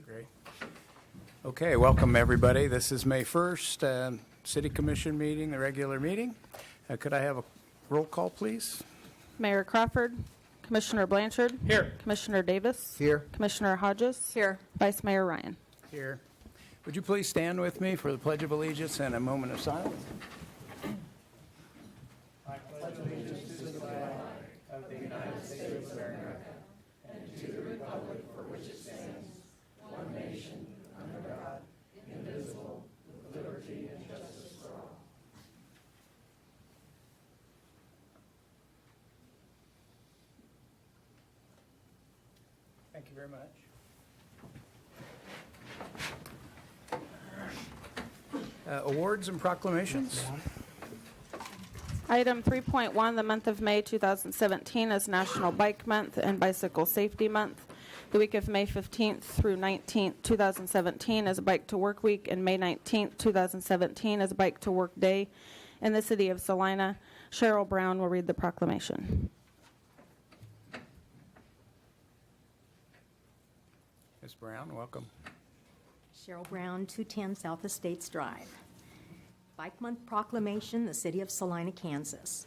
Great. Okay, welcome everybody. This is May 1st, City Commission meeting, the regular meeting. Could I have a roll call, please? Mayor Crawford, Commissioner Blanchard. Here. Commissioner Davis. Here. Commissioner Hodges. Here. Vice Mayor Ryan. Here. Would you please stand with me for the Pledge of Allegiance and a moment of silence? Thank you very much. Awards and proclamations. Item 3.1, the month of May 2017 is National Bike Month and Bicycle Safety Month. The week of May 15th through 19th, 2017 is Bike to Work Week, and May 19th, 2017 is Bike to Work Day in the city of Salina. Cheryl Brown will read the proclamation. Ms. Brown, welcome. Cheryl Brown, 210 South Estates Drive. Bike Month Proclamation, the City of Salina, Kansas.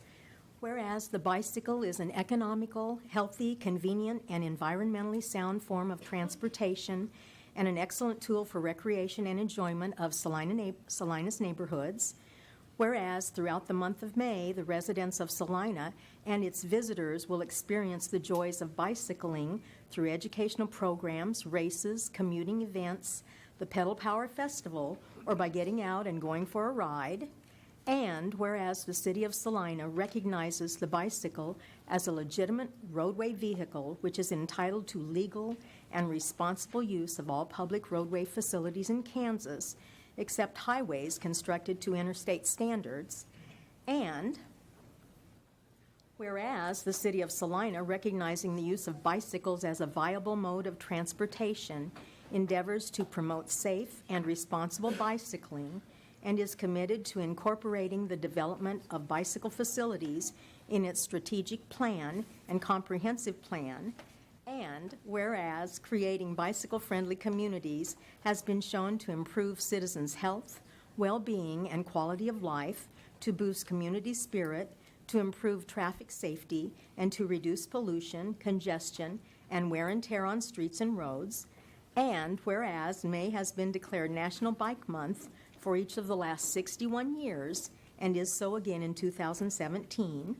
Whereas the bicycle is an economical, healthy, convenient, and environmentally sound form of transportation and an excellent tool for recreation and enjoyment of Salina's neighborhoods. Whereas throughout the month of May, the residents of Salina and its visitors will experience the joys of bicycling through educational programs, races, commuting events, the Pedal Power Festival, or by getting out and going for a ride. And whereas the City of Salina recognizes the bicycle as a legitimate roadway vehicle which is entitled to legal and responsible use of all public roadway facilities in Kansas, except highways constructed to interstate standards. And whereas the City of Salina, recognizing the use of bicycles as a viable mode of transportation, endeavors to promote safe and responsible bicycling and is committed to incorporating the development of bicycle facilities in its strategic plan and comprehensive plan. And whereas creating bicycle-friendly communities has been shown to improve citizens' health, well-being, and quality of life, to boost community spirit, to improve traffic safety, and to reduce pollution, congestion, and wear and tear on streets and roads. And whereas May has been declared National Bike Month for each of the last 61 years, and is so again in 2017.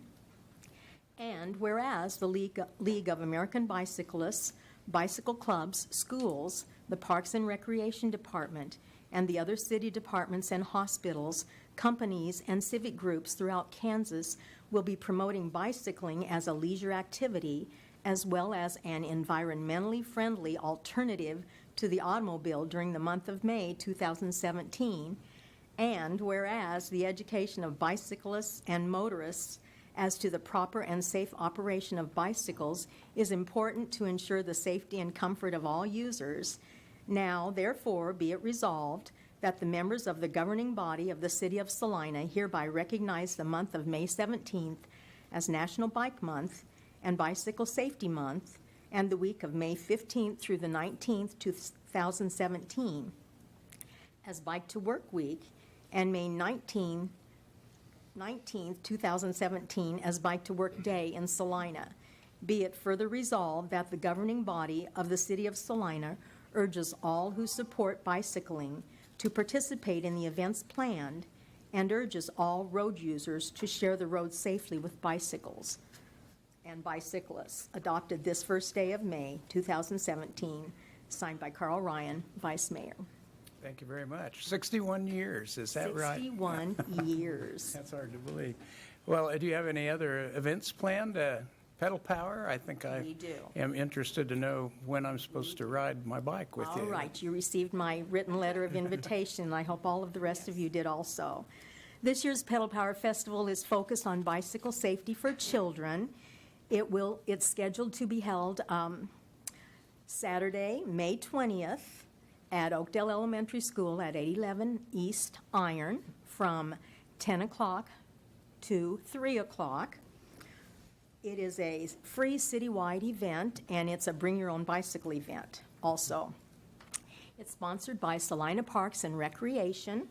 And whereas the League of American Bicyclists, bicycle clubs, schools, the Parks and Recreation Department, and the other city departments and hospitals, companies, and civic groups throughout Kansas will be promoting bicycling as a leisure activity, as well as an environmentally friendly alternative to the automobile during the month of May 2017. And whereas the education of bicyclists and motorists as to the proper and safe operation of bicycles is important to ensure the safety and comfort of all users, now therefore be it resolved that the members of the governing body of the City of Salina hereby recognize the month of May 17th as National Bike Month and Bicycle Safety Month, and the week of May 15th through the 19th, 2017, as Bike to Work Week, and May 19th, 2017, as Bike to Work Day in Salina. Be it further resolved that the governing body of the City of Salina urges all who support bicycling to participate in the events planned and urges all road users to share the road safely with bicycles and bicyclists, adopted this first day of May 2017, signed by Carl Ryan, Vice Mayor. Thank you very much. 61 years, is that right? 61 years. That's hard to believe. Well, do you have any other events planned? Pedal Power, I think We do. am interested to know when I'm supposed to ride my bike with you. All right, you received my written letter of invitation, and I hope all of the rest of you did also. This year's Pedal Power Festival is focused on bicycle safety for children. It's scheduled to be held Saturday, May 20th at Oakdale Elementary School at 811 East Iron from 10 o'clock to 3 o'clock. It is a free citywide event, and it's a bring your own bicycle event also. It's sponsored by Salina Parks and Recreation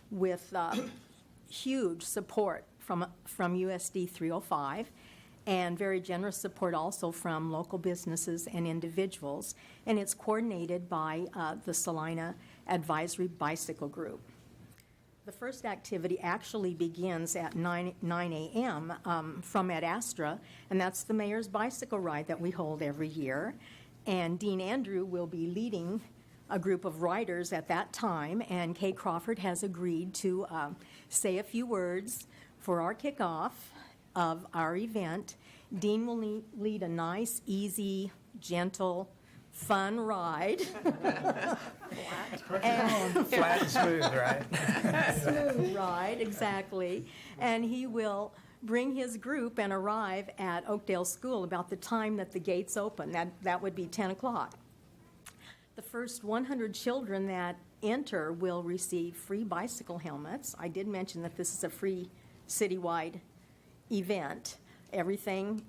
with huge support from USD 305 and very generous support also from local businesses and individuals. And it's coordinated by the Salina Advisory Bicycle Group. The first activity actually begins at 9 a.m. From Ad Astra, and that's the mayor's bicycle ride that we hold every year. And Dean Andrew will be leading a group of riders at that time, and Kay Crawford has agreed to say a few words for our kickoff of our event. Dean will lead a nice, easy, gentle, fun ride. Flat and smooth, right? Smooth ride, exactly. And he will bring his group and arrive at Oakdale School about the time that the gates open. That would be 10 o'clock. The first 100 children that enter will receive free bicycle helmets. I did mention that this is a free citywide event. Everything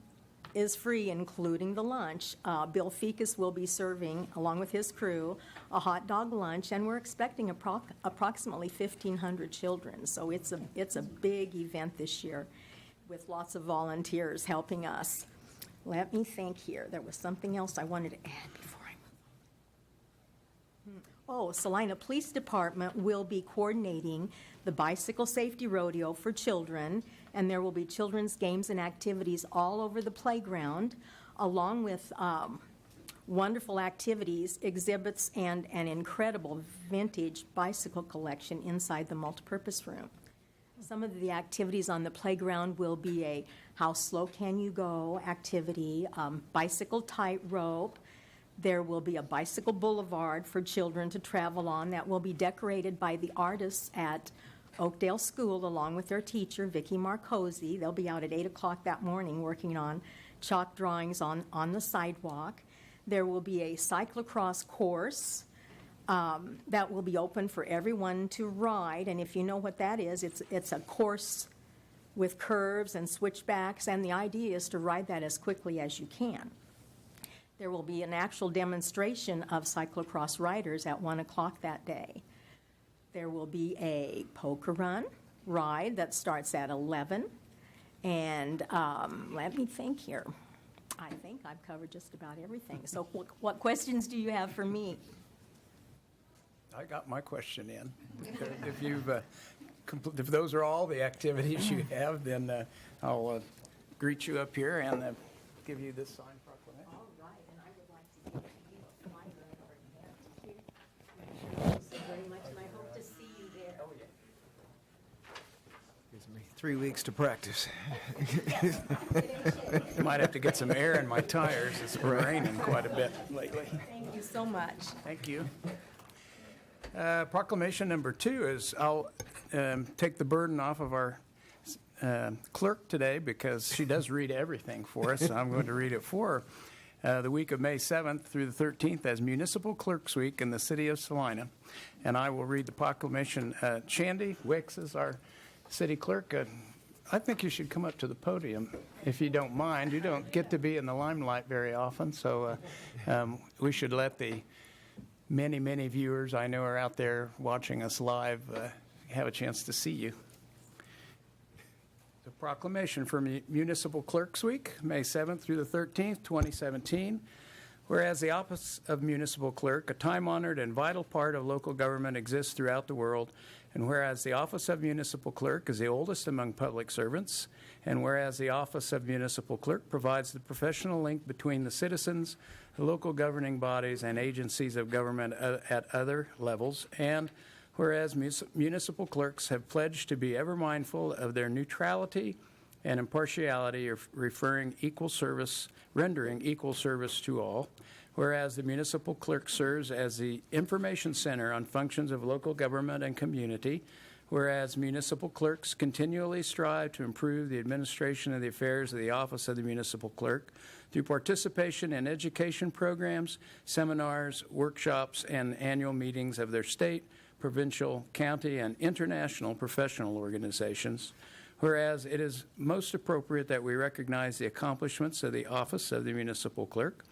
is free, including the lunch. Bill Fekas will be serving, along with his crew, a hot dog lunch, and we're expecting approximately 1,500 children. So it's a big event this year with lots of volunteers helping us. Let me think here. There was something else I wanted to add before I move. Oh, Salina Police Department will be coordinating the bicycle safety rodeo for children, and there will be children's games and activities all over the playground, along with wonderful activities, exhibits, and an incredible vintage bicycle collection inside the multipurpose room. Some of the activities on the playground will be a how slow can you go activity, bicycle tightrope. There will be a bicycle boulevard for children to travel on that will be decorated by the artists at Oakdale School along with their teacher, Vicki Marcosi. They'll be out at 8 o'clock that morning working on chalk drawings on the sidewalk. There will be a cyclocross course that will be open for everyone to ride. And if you know what that is, it's a course with curves and switchbacks, and the idea is to ride that as quickly as you can. There will be an actual demonstration of cyclocross riders at 1 o'clock that day. There will be a poker run ride that starts at 11. And let me think here. I think I've covered just about everything. So what questions do you have for me? I got my question in. If those are all the activities you have, then I'll greet you up here and give you this signed proclamation. All right, and I would like to give you the library here. Thank you very much, and I hope to see you there. Oh, yeah. Gives me 3 weeks to practice. Might have to get some air in my tires. It's been raining quite a bit lately. Thank you so much. Thank you. Proclamation number 2 is I'll take the burden off of our clerk today because she does read everything for us. So I'm going to read it for her. The week of May 7th through the 13th as Municipal Clerks Week in the city of Salina. And I will read the proclamation. Shandy Wicks is our city clerk. I think you should come up to the podium if you don't mind. You don't get to be in the limelight very often, so we should let the many, many viewers I know are out there watching us live have a chance to see you. The proclamation for Municipal Clerks Week, May 7th through the 13th, 2017. Whereas the office of municipal clerk, a time-honored and vital part of local government, exists throughout the world, and whereas the office of municipal clerk is the oldest among public servants, and whereas the office of municipal clerk provides the professional link between the citizens, the local governing bodies, and agencies of government at other levels, and whereas municipal clerks have pledged to be ever mindful of their neutrality and impartiality of rendering equal service to all, whereas the municipal clerk serves as the information center on functions of local government and community, whereas municipal clerks continually strive to improve the administration of the affairs of the office of the municipal clerk through participation in education programs, seminars, workshops, and annual meetings of their state, provincial, county, and international professional organizations. Whereas it is most appropriate that we recognize the accomplishments of the office of the municipal clerk,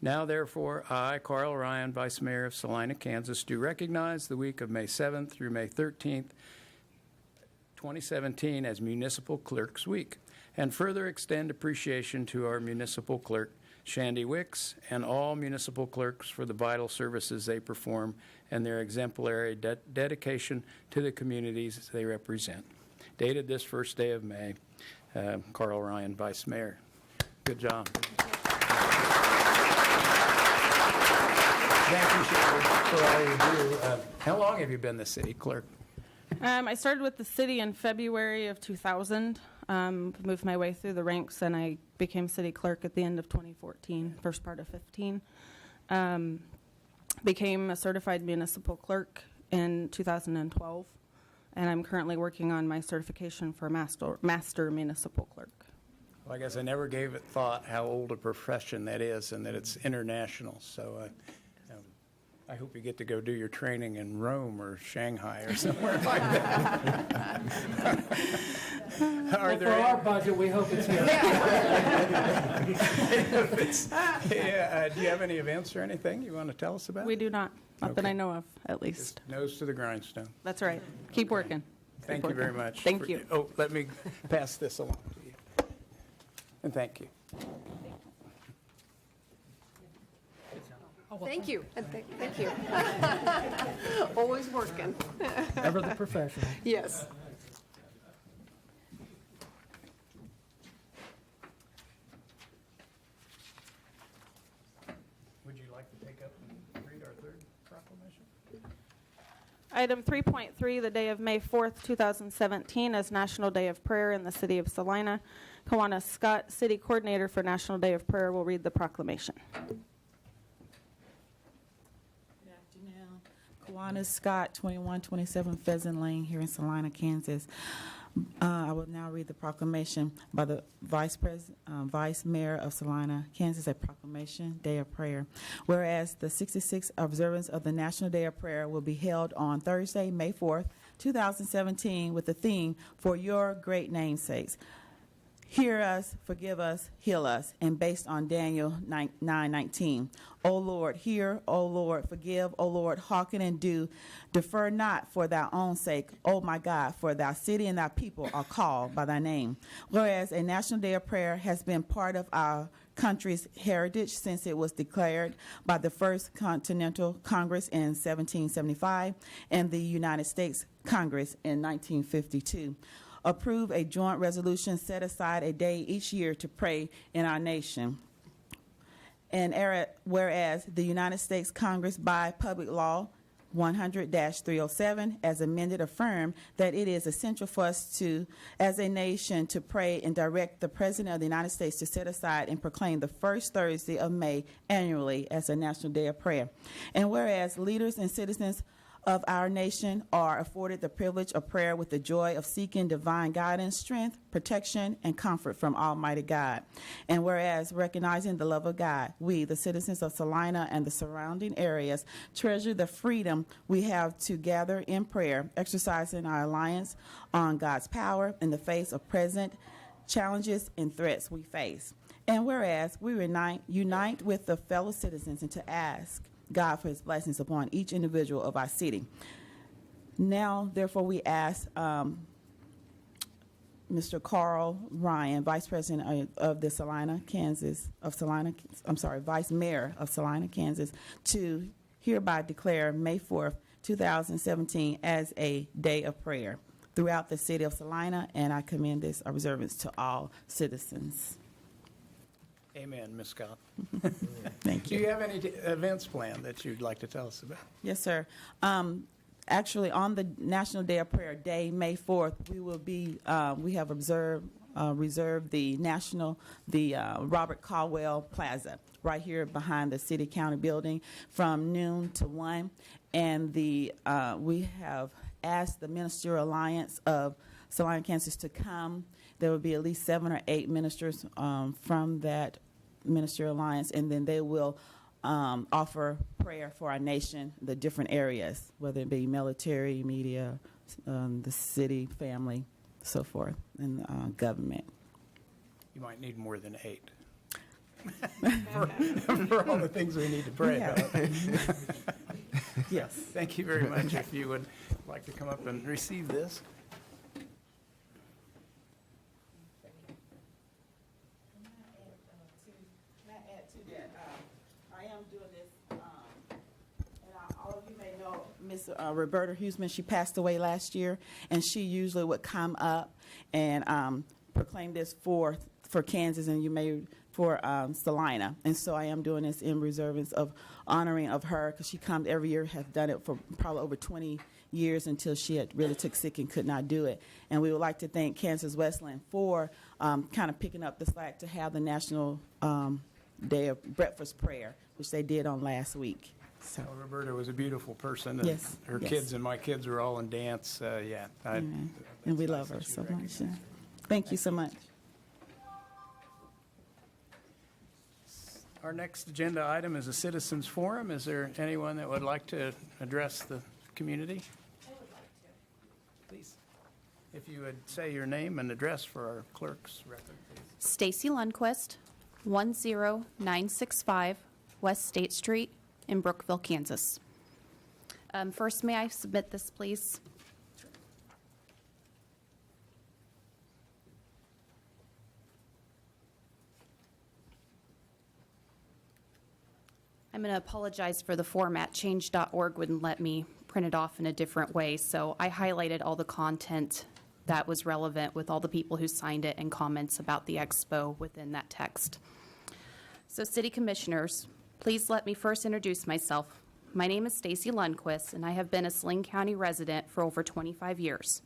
Now, therefore, I, Carl Ryan, Vice Mayor of Salina, Kansas, do recognize the week of May 7th through May 13th, 2017 as Municipal Clerks Week, and further extend appreciation to our municipal clerk, Shandy Wicks, and all municipal clerks for the vital services they perform and their exemplary dedication to the communities they represent. Dated this first day of May, Carl Ryan, Vice Mayor. Good job. Thank you, Shandy, for all you do. How long have you been the city clerk? I started with the city in February of 2000, moved my way through the ranks, and I became city clerk at the end of 2014, first part of 15. Became a certified municipal clerk in 2012, and I'm currently working on my certification for master municipal clerk. Well, I guess I never gave it thought how old a profession that is and that it's international. So I hope you get to go do your training in Rome or Shanghai or somewhere like that. Well, for our budget, we hope it's here. Do you have any events or anything you want to tell us about? We do not that Okay. I know of, at least. Nose to the grindstone. That's right. Keep working. Thank you very much. Thank you. Oh, let me pass this along to you. And thank you. Thank you. Thank you. Always working. Ever the professional. Yes. Would you like to take up and read our third proclamation? Item 3.3, the day of May 4th, 2017, as National Day of Prayer in the city of Salina. Kawana Scott, City Coordinator for National Day of Prayer, will read the proclamation. Good afternoon. Kawana Scott, 2127 Pheasant Lane here in Salina, Kansas. I will now read the proclamation by the Vice Mayor of Salina, Kansas, a proclamation, Day of Prayer. Whereas the 66th observance of the National Day of Prayer will be held on Thursday, May 4th, 2017, with the theme, For Your Great Namesakes. Hear us, forgive us, heal us, and based on Daniel 9:19. O Lord, hear, O Lord, forgive, O Lord, hearken and do. Defer not for thy own sake, O my God, for thy city and thy people are called by thy name. Whereas a National Day of Prayer has been part of our country's heritage since it was declared by the First Continental Congress in 1775 and the United States Congress in 1952. Approve a joint resolution, set aside a day each year to pray in our nation. And whereas the United States Congress, by Public Law 100-307, as amended, affirmed that it is essential for us to, as a nation, to pray and direct the President of the United States to set aside and proclaim the first Thursday of May annually as a National Day of Prayer. And whereas leaders and citizens of our nation are afforded the privilege of prayer with the joy of seeking divine guidance, strength, protection, and comfort from Almighty God. And whereas recognizing the love of God, we, the citizens of Salina and the surrounding areas, treasure the freedom we have to gather in prayer, exercising our reliance on God's power in the face of present challenges and threats we face. And whereas we unite with the fellow citizens and to ask God for his blessings upon each individual of our city. Now, therefore, we ask Mr. Carl Ryan, Vice President of the Salina, Kansas, Vice Mayor of Salina, Kansas, to hereby declare May 4th, 2017 as a day of prayer throughout the city of Salina, and I commend this observance to all citizens. Amen, Ms. Scott. Thank Do you. you have any events planned that you'd like to tell us about? Yes, sir. Actually, on the National Day of Prayer Day, May 4th, we will be, we have reserved the Robert Caldwell Plaza right here behind the City County Building from noon to 1. And we have asked the Ministerial Alliance of Salina, Kansas to come. There will be at least 7 or 8 ministers from that Ministerial Alliance, and then they will offer prayer for our nation, the different areas, whether it be military, media, the city, family, so forth, and government. You might need more than 8. for all the things we need to pray Yeah. about. Yes. Thank you very much. If you would like to come up and receive this. Can I add to that? I am doing this, and all of you may know Miss Roberta Huseman. She passed away last year, and she usually would come up and proclaim this for Kansas, and you may for Salina. And so I am doing this in reservance of honoring of her, because she comes every year, has done it for probably over 20 years until she had really took sick and could not do it. And we would like to thank Kansas Westland for kind of picking up the slack to have the National Day of Breakfast Prayer, which they did on last week. So, Well, Roberta was a beautiful person. And Yes, her yes. kids and my kids were all in dance. Yeah. amen. And we love her so much. Yeah. Thank you so much. Our next agenda item is a citizens forum. Is there anyone that would like to address the community? I would like to. Please. If you would say your name and address for our clerk's record, please. Stacy Lundquist, 10965 West State Street in Brookville, Kansas. First, may I submit this, please? I'm going to apologize for the format. Change.org wouldn't let me print it off in a different way, so I highlighted all the content that was relevant with all the people who signed it and comments about the expo within that text. So, City Commissioners, please let me first introduce myself. My name is Stacy Lundquist, and I have been a Saline County resident for over 25 years.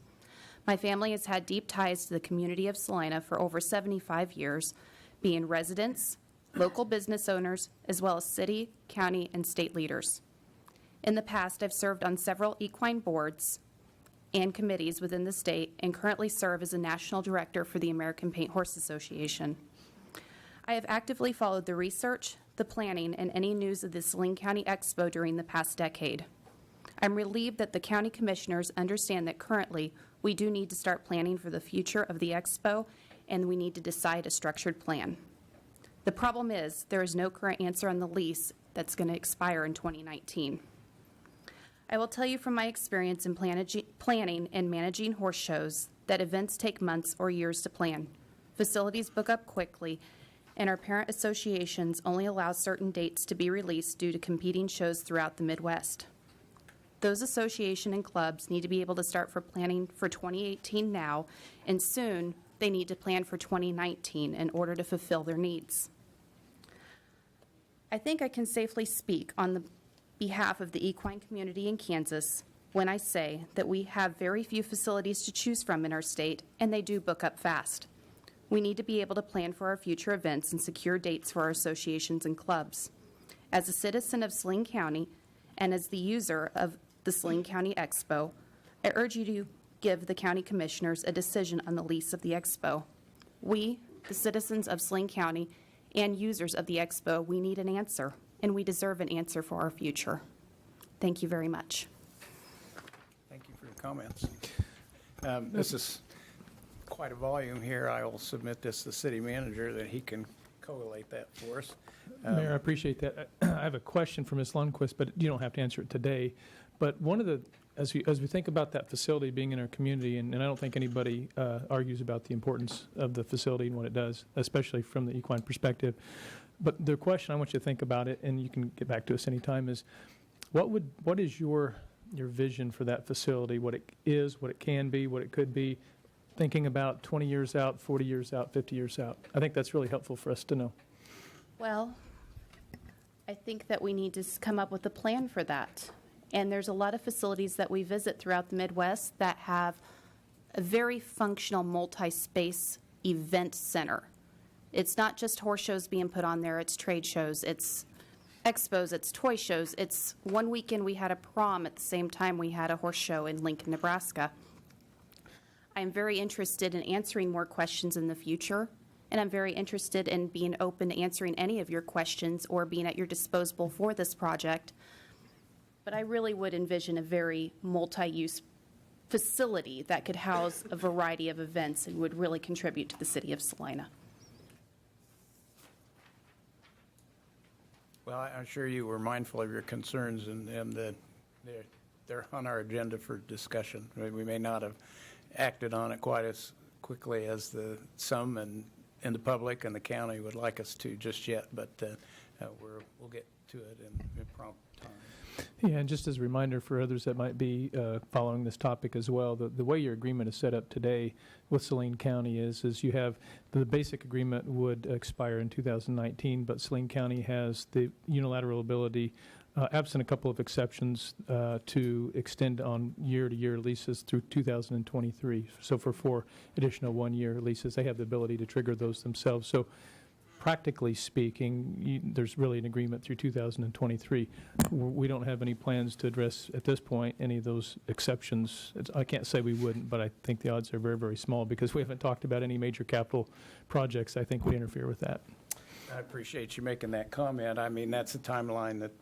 My family has had deep ties to the community of Salina for over 75 years, being residents, local business owners, as well as city, county, and state leaders. In the past, I've served on several equine boards and committees within the state and currently serve as a national director for the American Paint Horse Association. I have actively followed the research, the planning, and any news of the Saline County Expo during the past decade. I'm relieved that the county commissioners understand that currently we do need to start planning for the future of the expo, and we need to decide a structured plan. The problem is there is no current answer on the lease that's going to expire in 2019. I will tell you from my experience in planning and managing horse shows that events take months or years to plan. Facilities book up quickly, and our parent associations only allow certain dates to be released due to competing shows throughout the Midwest. Those associations and clubs need to be able to start for planning for 2018 now, and soon they need to plan for 2019 in order to fulfill their needs. I think I can safely speak on the behalf of the equine community in Kansas when I say that we have very few facilities to choose from in our state, and they do book up fast. We need to be able to plan for our future events and secure dates for our associations and clubs. As a citizen of Saline County and as the user of the Saline County Expo, I urge you to give the county commissioners a decision on the lease of the expo. We, the citizens of Saline County and users of the expo, we need an answer, and we deserve an answer for our future. Thank you very much. Thank you for your comments. This is quite a volume here. I will submit this to the city manager that he can collate that for us. Mayor, I appreciate that. I have a question for Ms. Lundquist, but you don't have to answer it today. But one of the, as we think about that facility being in our community, and I don't think anybody argues about the importance of the facility and what it does, especially from the equine perspective. But the question I want you to think about it, and you can get back to us anytime, is what is your vision for that facility? What it is, what it can be, what it could be, thinking about 20 years out, 40 years out, 50 years out. I think that's really helpful for us to know. Well, I think that we need to come up with a plan for that. And there's a lot of facilities that we visit throughout the Midwest that have a very functional multi-space event center. It's not just horse shows being put on there, it's trade shows, it's expos, it's toy shows. It's one weekend we had a prom at the same time we had a horse show in Lincoln, Nebraska. I'm very interested in answering more questions in the future, and I'm very interested in being open to answering any of your questions or being at your disposal for this project. But I really would envision a very multi-use facility that could house a variety of events and would really contribute to the city of Salina. Well, I'm sure you were mindful of your concerns, and they're on our agenda for discussion. We may not have acted on it quite as quickly as some in the public and the county would like us to just yet, but we'll get to it in prompt time. Yeah, and just as a reminder for others that might be following this topic as well, the way your agreement is set up today with Saline County is you have the basic agreement would expire in 2019, but Saline County has the unilateral ability, absent a couple of exceptions, to extend on year-to-year leases through 2023. So for 4 additional one-year leases, they have the ability to trigger those themselves. So practically speaking, there's really an agreement through 2023. We don't have any plans to address at this point any of those exceptions. I can't say we wouldn't, but I think the odds are very, very small because we haven't talked about any major capital projects I think would interfere with that. I appreciate you making that comment. I mean, that's a timeline that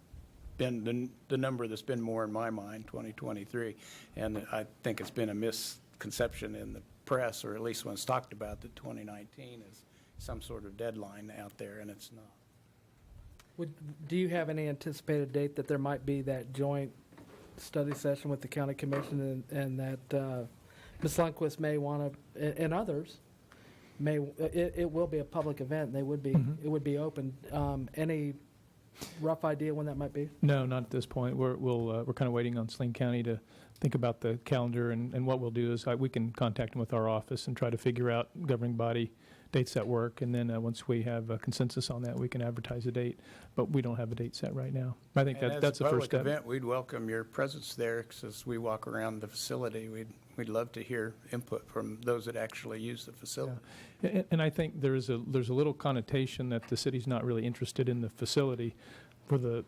been the number that's been more in my mind, 2023, and I think it's been a misconception in the press, or at least when it's talked about, that 2019 is some sort of deadline out there, and it's not. Do you have any anticipated date that there might be that joint study session with the county commission, and that Ms. Lundquist may want to, and others may, it will be a public event, they would be, it would be open. Any rough idea when that might be? No, not at this point. We're kind of waiting on Saline County to think about the calendar, and what we'll do is we can contact them with our office and try to figure out governing body dates that work, and then once we have a consensus on that, we can advertise a date, but we don't have a date set right now. I think that's the first step. As a public event, we'd welcome your presence there, because as we walk around the facility, we'd love to hear input from those that actually use the facility. Yeah. And I think there's a little connotation that the city's not really interested in the facility. For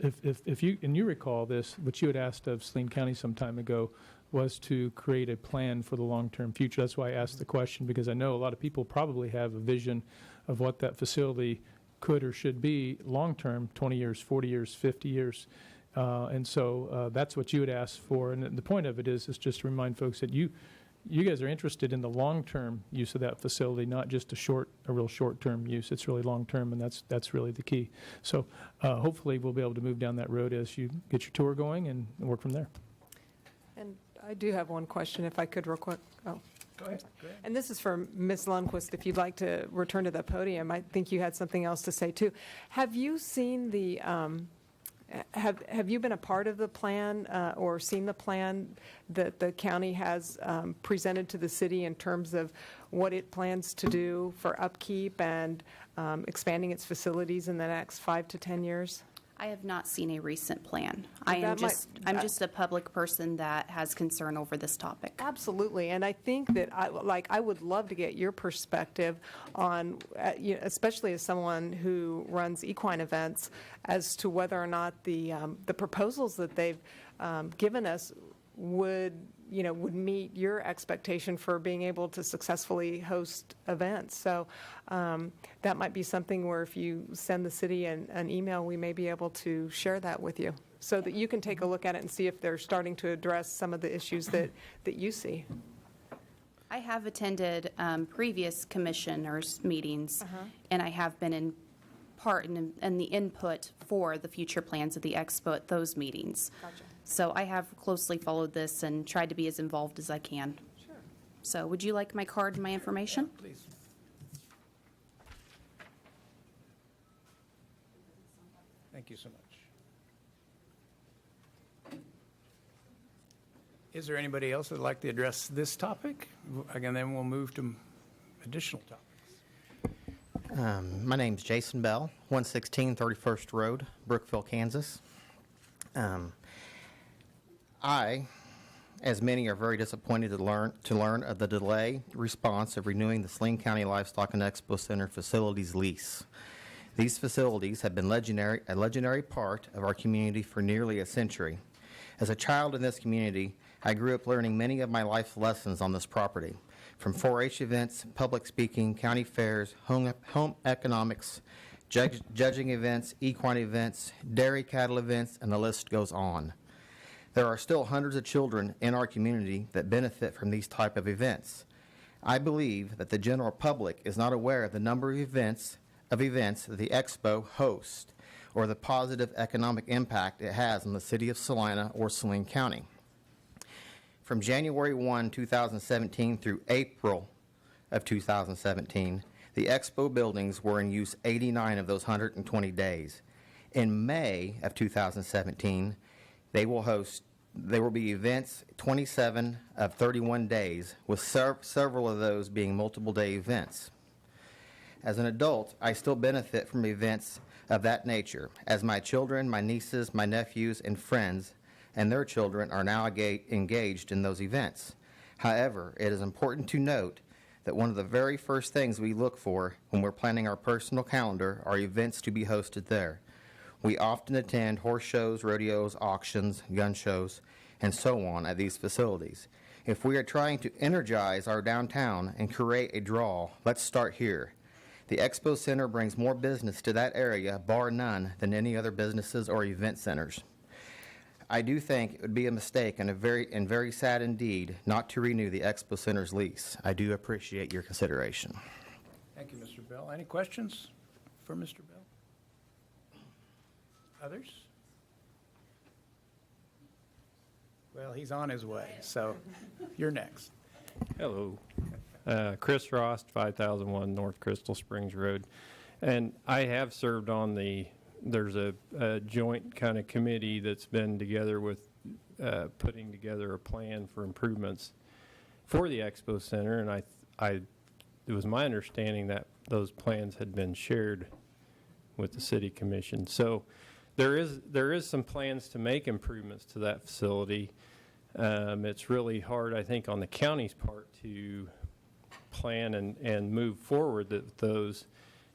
if you recall this, what you had asked of Saline County some time ago was to create a plan for the long-term future. That's why I asked the question, because I know a lot of people probably have a vision of what that facility could or should be long-term, 20 years, 40 years, 50 years. And so that's what you had asked for. And the point of it is just to remind folks that you guys are interested in the long-term use of that facility, not just a real short-term use. It's really long-term, and that's really the key. So hopefully we'll be able to move down that road as you get your tour going and work from there. And I do have one question, if I could, real quick. Oh. Go ahead. And this is for Ms. Lundquist. If you'd like to return to the podium, I think you had something else to say, too. Have you seen the have you been a part of the plan or seen the plan that the county has presented to the city in terms of what it plans to do for upkeep and expanding its facilities in the next 5 to 10 years? I have not seen a recent plan. I'm That just a public person that has concern over this topic. Absolutely, and I think that I would love to get your perspective on, especially as someone who runs equine events, as to whether or not the proposals that they've given us would meet your expectation for being able to successfully host events. So that might be something where if you send the city an email, we may be able to share that with you so that you can take a look at it and see if they're starting to address some of the issues that you see. I have attended previous commissioners' meetings, and I have been in part in the input for the future plans of the expo at those meetings. Gotcha. So I have closely followed this and tried to be as involved as I can. Sure. So would you like my card and my information? Please. Thank you so much. Is there anybody else that would like to address this topic? Again, then we'll move to additional topics. My name's Jason Bell, 116 31st Road, Brookville, Kansas. I, as many, are very disappointed to learn of the delay response of renewing the Saline County Livestock and Expo Center facilities lease. These facilities have been a legendary part of our community for nearly a century. As a child in this community, I grew up learning many of my life lessons on this property, from 4-H events, public speaking, county fairs, home economics, judging events, equine events, dairy cattle events, and the list goes on. There are still hundreds of children in our community that benefit from these type of events. I believe that the general public is not aware of the number of events that the Expo hosts. or the positive economic impact it has on the city of Salina or Saline County. From January 1, 2017 through April of 2017, the Expo buildings were in use 89 of those 120 days. In May of 2017, there will be events 27 of 31 days, with several of those being multiple-day events. As an adult, I still benefit from events of that nature, as my children, my nieces, my nephews, and friends and their children are now engaged in those events. However, it is important to note that one of the very first things we look for when we're planning our personal calendar are events to be hosted there. We often attend horse shows, rodeos, auctions, gun shows, and so on at these facilities. If we are trying to energize our downtown and create a draw, let's start here. The Expo Center brings more business to that area, bar none, than any other businesses or event centers. I do think it would be a mistake and very sad indeed not to renew the Expo Center's lease. I do appreciate your consideration. Thank you, Mr. Bell. Any questions for Mr. Bell? Others? Well, he's on his way, so you're next. Hello. Chris Rost, 5001 North Crystal Springs Road. And I have served on there's a joint kind of committee that's been together with putting together a plan for improvements for the Expo Center. And it was my understanding that those plans had been shared with the City Commission. So there is some plans to make improvements to that facility. It's really hard, I think, on the county's part to plan and move forward with those.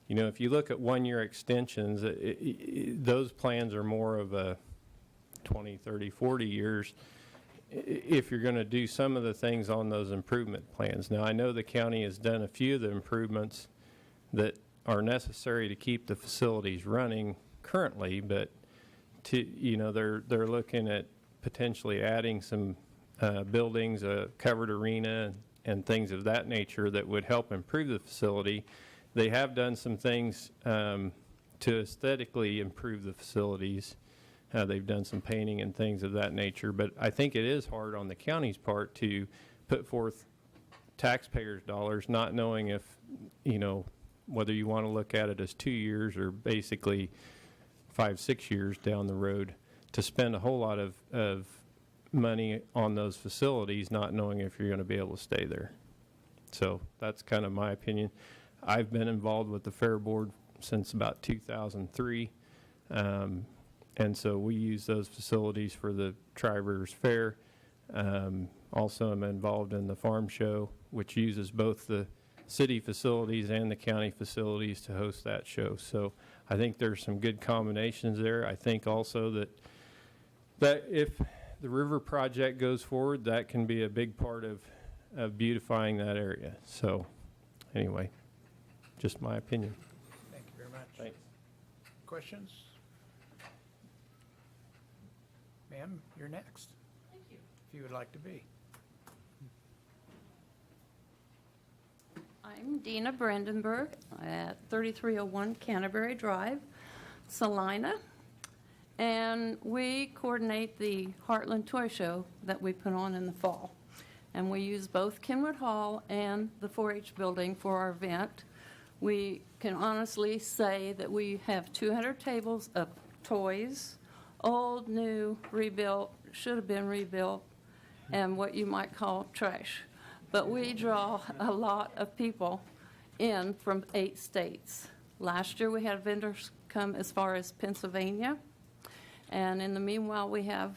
You know, if you look at one-year extensions, those plans are more of a 20, 30, 40 years if you're going to do some of the things on those improvement plans. Now, I know the county has done a few of the improvements that are necessary to keep the facilities running currently, but they're looking at potentially adding some buildings, a covered arena, and things of that nature that would help improve the facility. They have done some things to aesthetically improve the facilities. They've done some painting and things of that nature, but I think it is hard on the county's part to put forth taxpayers' dollars, not knowing if, whether you want to look at it as 2 years or basically 5-6 years down the road, to spend a whole lot of money on those facilities, not knowing if you're going to be able to stay there. So that's kind of my opinion. I've been involved with the Fair Board since about 2003, and so we use those facilities for the Tri-Rivers Fair. Also, I'm involved in the Farm Show, which uses both the city facilities and the county facilities to host that show. So I think there's some good combinations there. I think also that if the river project goes forward, that can be a big part of beautifying that area. So anyway, just my opinion. Thank you very much. Thanks. Questions? Ma'am, you're next. Thank you. If you would like to be. I'm Dina Brandenburg at 3301 Canterbury Drive, Salina, and we coordinate the Heartland Toy Show that we put on in the fall. And we use both Kenwood Hall and the 4-H building for our event. We can honestly say that we have 200 tables of toys, old, new, rebuilt, should have been rebuilt, and what you might call trash. But we draw a lot of people in from 8 states. Last year we had vendors come as far as Pennsylvania, and in the meanwhile we have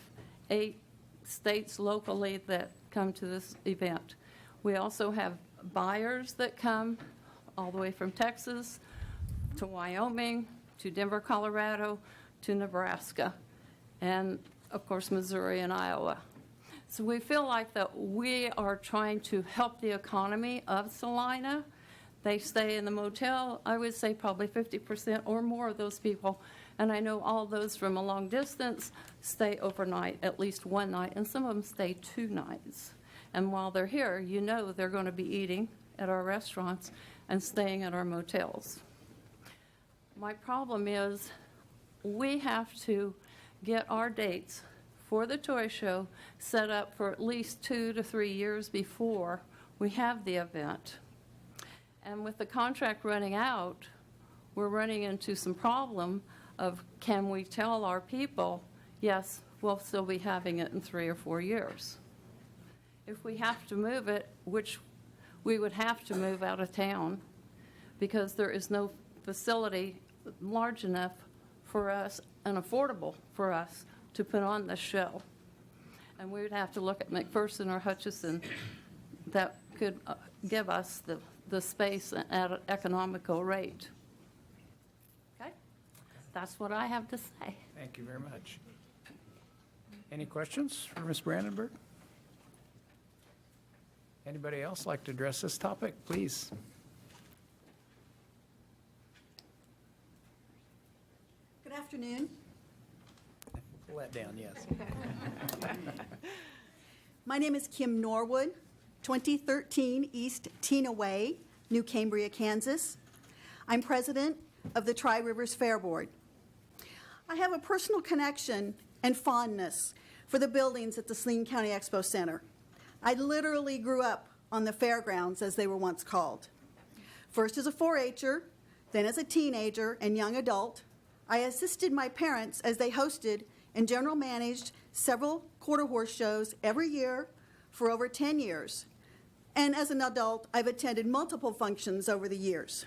8 states locally that come to this event. We also have buyers that come all the way from Texas to Wyoming to Denver, Colorado to Nebraska, and of course Missouri and Iowa. So we feel like that we are trying to help the economy of Salina. They stay in the motel, I would say probably 50% or more of those people. And I know all those from a long distance stay overnight, at least one night, and some of them stay 2 nights. And while they're here, they're going to be eating at our restaurants and staying at our motels. My problem is we have to get our dates for the toy show set up for at least 2 to 3 years before we have the event. And with the contract running out, we're running into some problem of, can we tell our people, yes, we'll still be having it in 3 or 4 years? If we have to move it, which we would have to move out of town, because there is no facility large enough for us and affordable for us to put on this show. And we would have to look at McPherson or Hutchison that could give us the space at an economical rate. Okay? That's what I have to say. Thank you very much. Any questions for Ms. Brandenburg? Anybody else like to address this topic? Please. Good afternoon. Let down, yes. My name is Kim Norwood, 2013 East Tina Way, New Cambria, Kansas. I'm president of the Tri-Rivers Fair Board. I have a personal connection and fondness for the buildings at the Salina County Expo Center. I literally grew up on the fairgrounds, as they were once called. First as a 4-H'er, then as a teenager and young adult, I assisted my parents as they hosted and general managed several quarter horse shows every year for over 10 years. And as an adult, I've attended multiple functions over the years.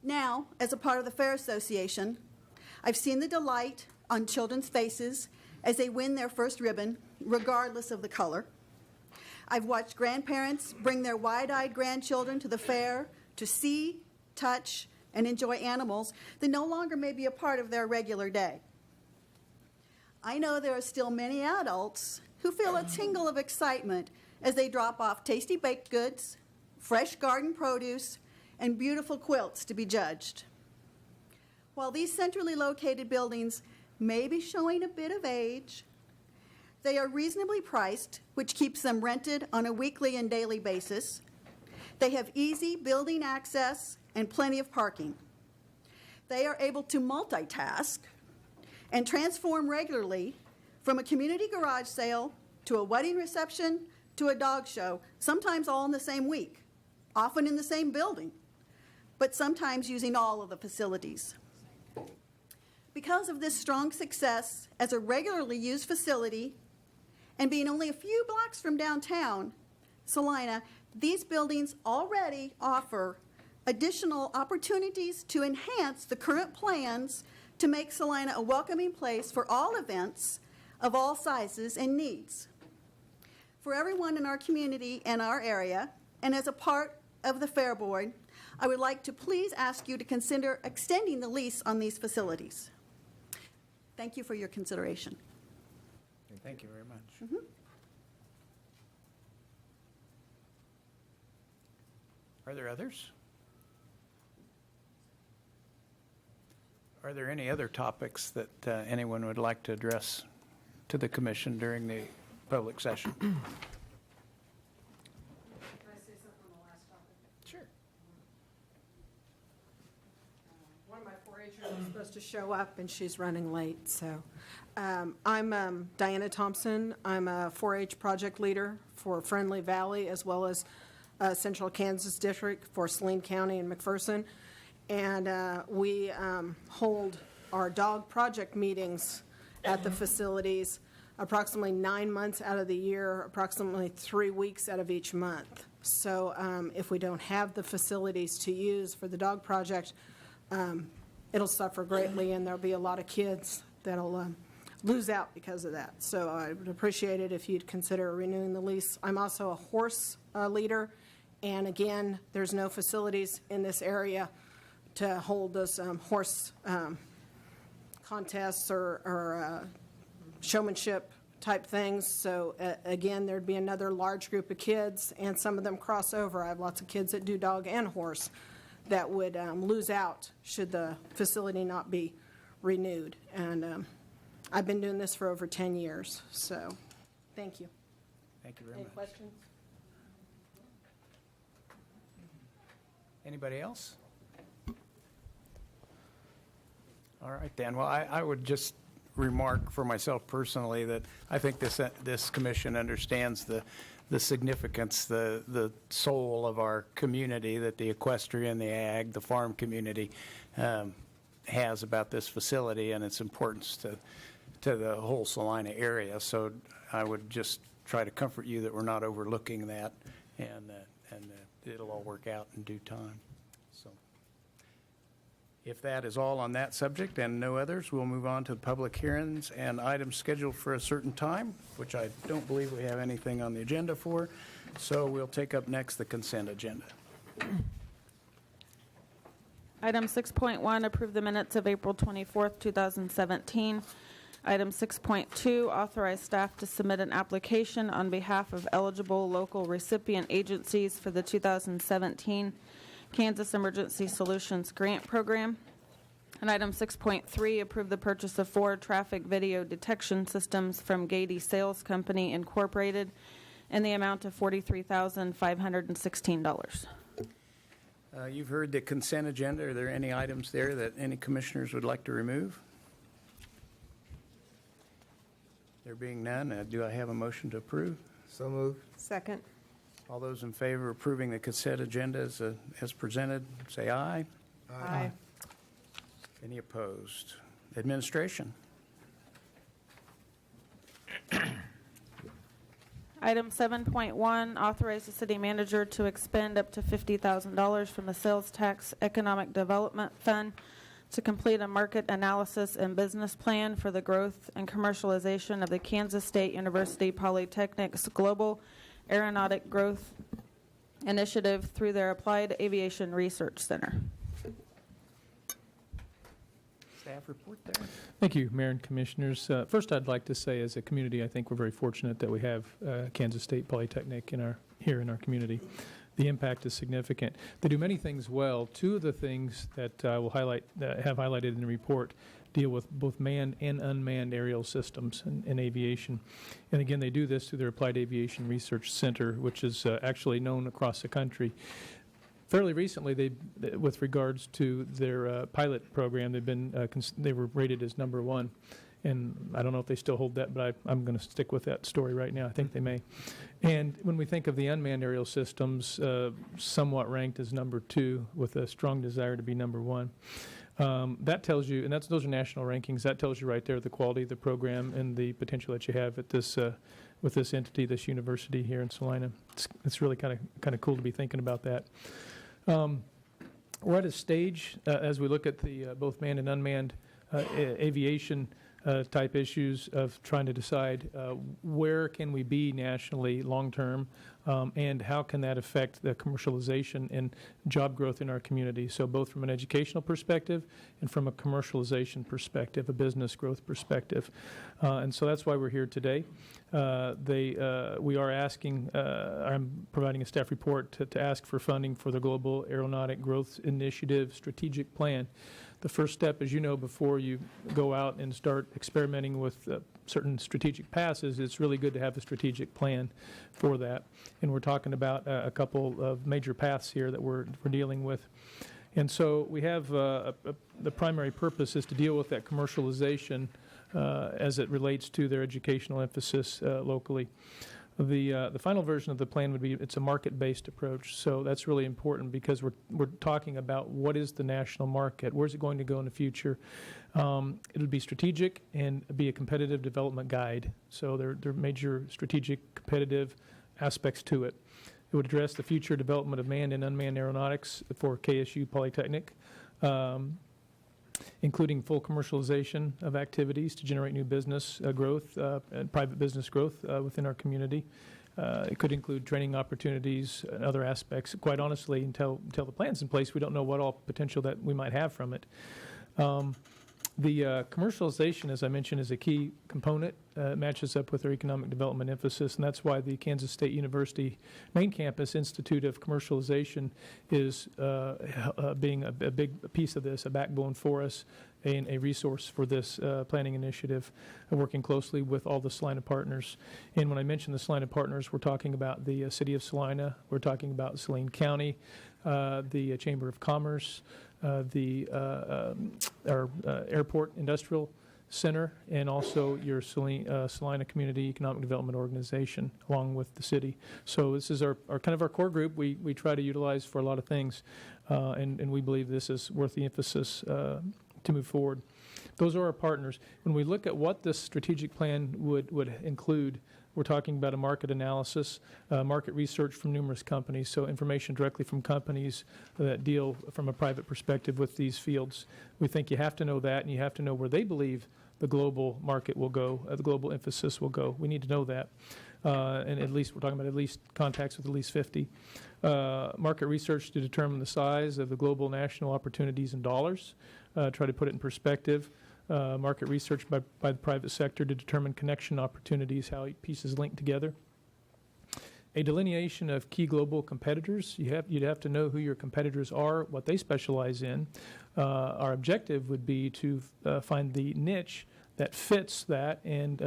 Now, as a part of the Fair Association, I've seen the delight on children's faces as they win their first ribbon, regardless of the color. I've watched grandparents bring their wide-eyed grandchildren to the fair to see, touch, and enjoy animals that no longer may be a part of their regular day. I know there are still many adults who feel a tingle of excitement as they drop off tasty baked goods, fresh garden produce, and beautiful quilts to be judged. While these centrally located buildings may be showing a bit of age, they are reasonably priced, which keeps them rented on a weekly and daily basis. They have easy building access and plenty of parking. They are able to multitask and transform regularly from a community garage sale to a wedding reception to a dog show, sometimes all in the same week, often in the same building, but sometimes using all of the facilities. Because of this strong success as a regularly used facility and being only a few blocks from downtown Salina, these buildings already offer additional opportunities to enhance the current plans to make Salina a welcoming place for all events of all sizes and needs. For everyone in our community and our area, and as a part of the Fair Board, I would like to please ask you to consider extending the lease on these facilities. Thank you for your consideration. Thank you very much. Are there others? Are there any other topics that anyone would like to address to the commission during the public session? Can I say something on the last topic? Sure. One of my 4-H'ers is supposed to show up, and she's running late, so. I'm Diana Thompson. I'm a 4-H project leader for Friendly Valley, as well as Central Kansas District for Salina County and McPherson. And we hold our dog project meetings at the facilities approximately 9 months out of the year, approximately 3 weeks out of each month. So if we don't have the facilities to use for the dog project, it'll suffer greatly, and there'll be a lot of kids that'll lose out because of that. So I would appreciate it if you'd consider renewing the lease. I'm also a horse leader, and again, there's no facilities in this area to hold those horse contests or showmanship type things. So again, there'd be another large group of kids, and some of them cross over. I have lots of kids that do dog and horse that would lose out should the facility not be renewed. And I've been doing this for over 10 years, so thank you. Thank you very Any much. questions? Anybody else? All right, Dan. Well, I would just remark for myself personally that I think this commission understands the significance, the soul of our community that the equestrian, the ag, the farm community has about this facility and its importance to the whole Salina area. So I would just try to comfort you that we're not overlooking that, and it'll all work out in due time. So if that is all on that subject and no others, we'll move on to the public hearings and items scheduled for a certain time, which I don't believe we have anything on the agenda for. So we'll take up next the consent agenda. Item 6.1, approve the minutes of April 24th, 2017. Item 6.2, authorize staff to submit an application on behalf of eligible local recipient agencies for the 2017 Kansas Emergency Solutions Grant Program. And item 6.3, approve the purchase of 4 traffic video detection systems from Gady Sales Company, Incorporated, in the amount of $43,516. You've heard the consent agenda. Are there any items there that any commissioners would like to remove? There being none, do I have a motion to approve? So moved. Second. All those in favor of approving the consent agenda as presented, say aye. Aye. Any opposed? Administration. Item 7.1, authorize the city manager to expend up to $50,000 from the Sales Tax Economic Development Fund to complete a market analysis and business plan for the growth and commercialization of the Kansas State University Polytechnic's Global Aeronautic Growth Initiative through their Applied Aviation Research Center. Staff report there. Thank you, Mayor and Commissioners. First, I'd like to say, as a community, I think we're very fortunate that we have Kansas State Polytechnic here in our community. The impact is significant. They do many things well. 2 of the things that I will highlight, have highlighted in the report, deal with both manned and unmanned aerial systems in aviation. And again, they do this through their Applied Aviation Research Center, which is actually known across the country. Fairly recently, with regards to their pilot program, they were rated as #1. And I don't know if they still hold that, but I'm going to stick with that story right now. I think they may. And when we think of the unmanned aerial systems, somewhat ranked as #2 with a strong desire to be #1. That tells you, and those are national rankings, that tells you right there the quality of the program and the potential that you have at this with this entity, this university here in Salina. It's really kind of cool to be thinking about that. We're at a stage as we look at the both manned and unmanned aviation type issues of trying to decide where can we be nationally long term, and how can that affect the commercialization and job growth in our community. So both from an educational perspective and from a commercialization perspective, a business growth perspective. And so that's why we're here today. We are asking, I'm providing a staff report to ask for funding for the Global Aeronautic Growth Initiative Strategic Plan. The first step, as you know, before you go out and start experimenting with certain strategic passes, it's really good to have a strategic plan for that. And we're talking about a couple of major paths here that we're dealing with. And so we have the primary purpose is to deal with that commercialization as it relates to their educational emphasis locally. The final version of the plan would be it's a market-based approach. So that's really important because we're talking about what is the national market, where's it going to go in the future. It'll be strategic and be a competitive development guide. So there are major strategic competitive aspects to it. It would address the future development of manned and unmanned aeronautics for KSU Polytechnic, including full commercialization of activities to generate new business growth and private business growth within our community. It could include training opportunities and other aspects. Quite honestly, until the plan's in place, we don't know what all potential that we might have from it. The commercialization, as I mentioned, is a key component. Matches up with our economic development emphasis, and that's why the Kansas State University main campus Institute of Commercialization is being a big piece of this, a backbone for us, and a resource for this planning initiative, working closely with all the Salina partners. And when I mention the Salina partners, we're talking about the City of Salina, we're talking about Saline County, the Chamber of Commerce, our Airport Industrial Center, and also your Salina Community Economic Development Organization, along with the city. So this is our kind of our core group. We try to utilize for a lot of things, and we believe this is worth the emphasis to move forward. Those are our partners. When we look at what this strategic plan would include, we're talking about a market analysis, market research from numerous companies, so information directly from companies that deal from a private perspective with these fields. We think you have to know that, and you have to know where they believe the global market will go, the global emphasis will go. We need to know that. And at least, we're talking about at least contacts with at least 50. Market research to determine the size of the global national opportunities in dollars, try to put it in perspective. Market research by the private sector to determine connection opportunities, how pieces link together. A delineation of key global competitors. You'd have to know who your competitors are, what they specialize in. Our objective would be to find the niche that fits that and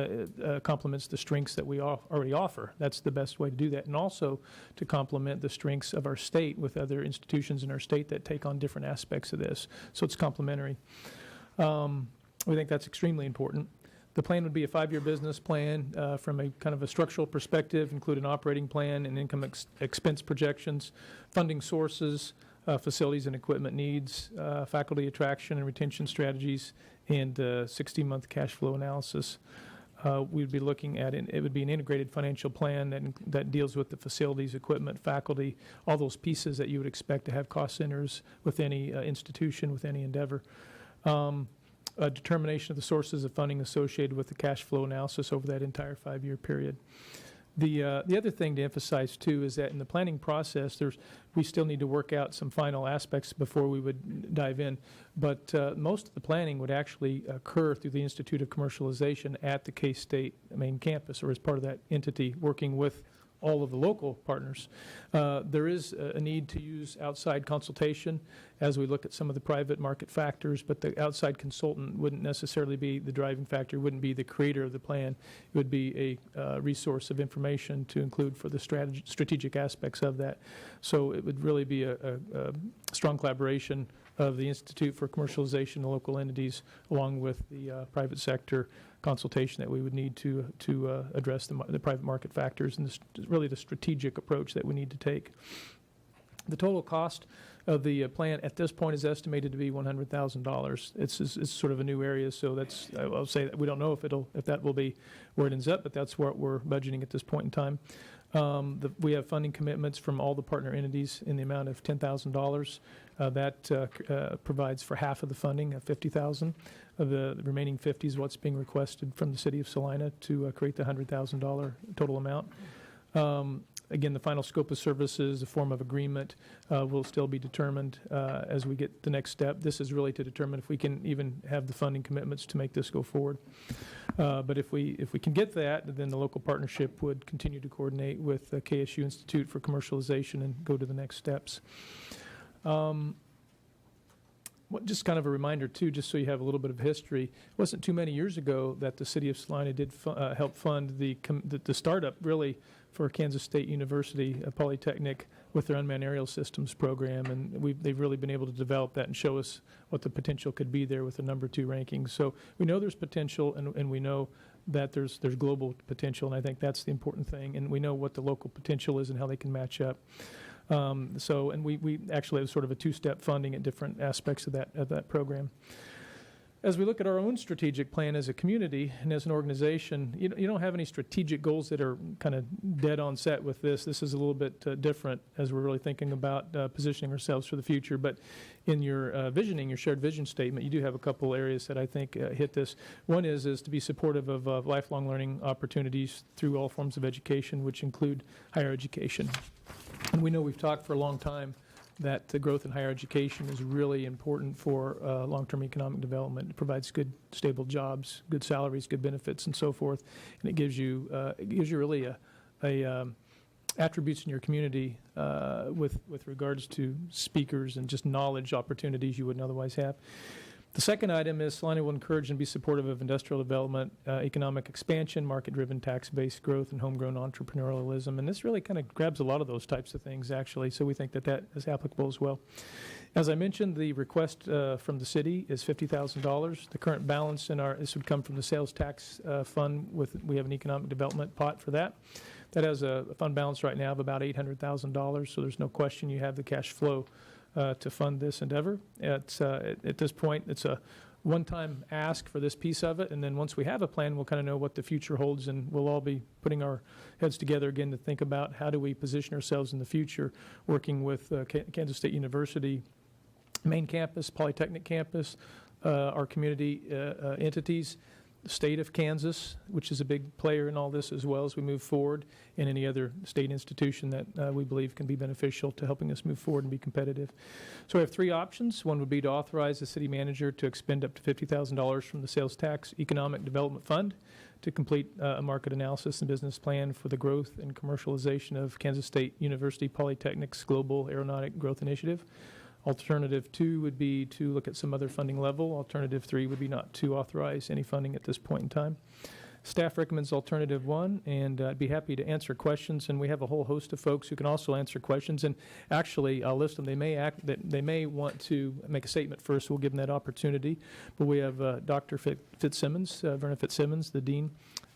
complements the strengths that we already offer. That's the best way to do that. And also to complement the strengths of our state with other institutions in our state that take on different aspects of this. So it's complementary. We think that's extremely important. The plan would be a 5-year business plan from a kind of a structural perspective, include an operating plan and income expense projections, funding sources, facilities and equipment needs, faculty attraction and retention strategies, and 60-month cash flow analysis. We'd be looking at it would be an integrated financial plan that deals with the facilities, equipment, faculty, all those pieces that you would expect to have cost centers with any institution, with any endeavor. A determination of the sources of funding associated with the cash flow analysis over that entire 5-year period. The other thing to emphasize, too, is that in the planning process, we still need to work out some final aspects before we would dive in. But most of the planning would actually occur through the Institute of Commercialization at the K-State main campus, or as part of that entity, working with all of the local partners. There is a need to use outside consultation as we look at some of the private market factors, but the outside consultant wouldn't necessarily be the driving factor, wouldn't be the creator of the plan. It would be a resource of information to include for the strategic aspects of that. So it would really be a strong collaboration of the Institute for Commercialization, the local entities, along with the private sector consultation that we would need to address the private market factors, and really the strategic approach that we need to take. The total cost of the plan at this point is estimated to be $100,000. It's sort of a new area, so I'll say that we don't know if that will be where it ends up, but that's what we're budgeting at this point in time. We have funding commitments from all the partner entities in the amount of $10,000. That provides for half of the funding of $50,000. The remaining $50,000 is what's being requested from the city of Salina to create the $100,000 total amount. Again, the final scope of services, the form of agreement, will still be determined as we get the next step. This is really to determine if we can even have the funding commitments to make this go forward. But if we can get that, then the local partnership would continue to coordinate with the KSU Institute for Commercialization and go to the next steps. Just kind of a reminder, too, just so you have a little bit of history. It wasn't too many years ago that the city of Salina did help fund the startup, really, for Kansas State University, a Polytechnic, with their unmanned aerial systems program. And they've really been able to develop that and show us what the potential could be there with the number 2 ranking. So we know there's potential, and we know that there's global potential, and I think that's the important thing. And we know what the local potential is and how they can match up. And we actually have sort of a 2-step funding at different aspects of that program. As we look at our own strategic plan as a community and as an organization, you don't have any strategic goals that are kind of dead on set with this. This is a little bit different as we're really thinking about positioning ourselves for the future. But in your visioning, your shared vision statement, you do have a couple areas that I think hit this. One is to be supportive of lifelong learning opportunities through all forms of education, which include higher education. And we know we've talked for a long time that the growth in higher education is really important for long-term economic development. It provides good, stable jobs, good salaries, good benefits, and so forth. And it gives you really attributes in your community with regards to speakers and just knowledge opportunities you wouldn't otherwise have. The second item is Salina will encourage and be supportive of industrial development, economic expansion, market-driven tax-based growth, and homegrown entrepreneurialism. And this really kind of grabs a lot of those types of things, actually, so we think that is applicable as well. As I mentioned, the request from the city is $50,000. The current balance this would come from the sales tax fund. We have an economic development pot for that. That has a fund balance right now of about $800,000, so there's no question you have the cash flow to fund this endeavor. At this point, it's a one-time ask for this piece of it, and then once we have a plan, we'll kind of know what the future holds, and we'll all be putting our heads together again to think about how do we position ourselves in the future, working with Kansas State University main campus, Polytechnic campus, our community entities, the state of Kansas, which is a big player in all this as well as we move forward, and any other state institution that we believe can be beneficial to helping us move forward and be competitive. So we have three options. One would be to authorize the city manager to expend up to $50,000 from the sales tax economic development fund to complete a market analysis and business plan for the growth and commercialization of Kansas State University Polytechnic's Global Aeronautic Growth Initiative. Alternative 2 would be to look at some other funding level. Alternative 3 would be not to authorize any funding at this point in time. Staff recommends alternative 1, and I'd be happy to answer questions. And we have a whole host of folks who can also answer questions. And actually, I'll list them. They may want to make a statement first. We'll give them that opportunity. But we have Dr. Fitzsimmons, Verna Fitzsimmons, the dean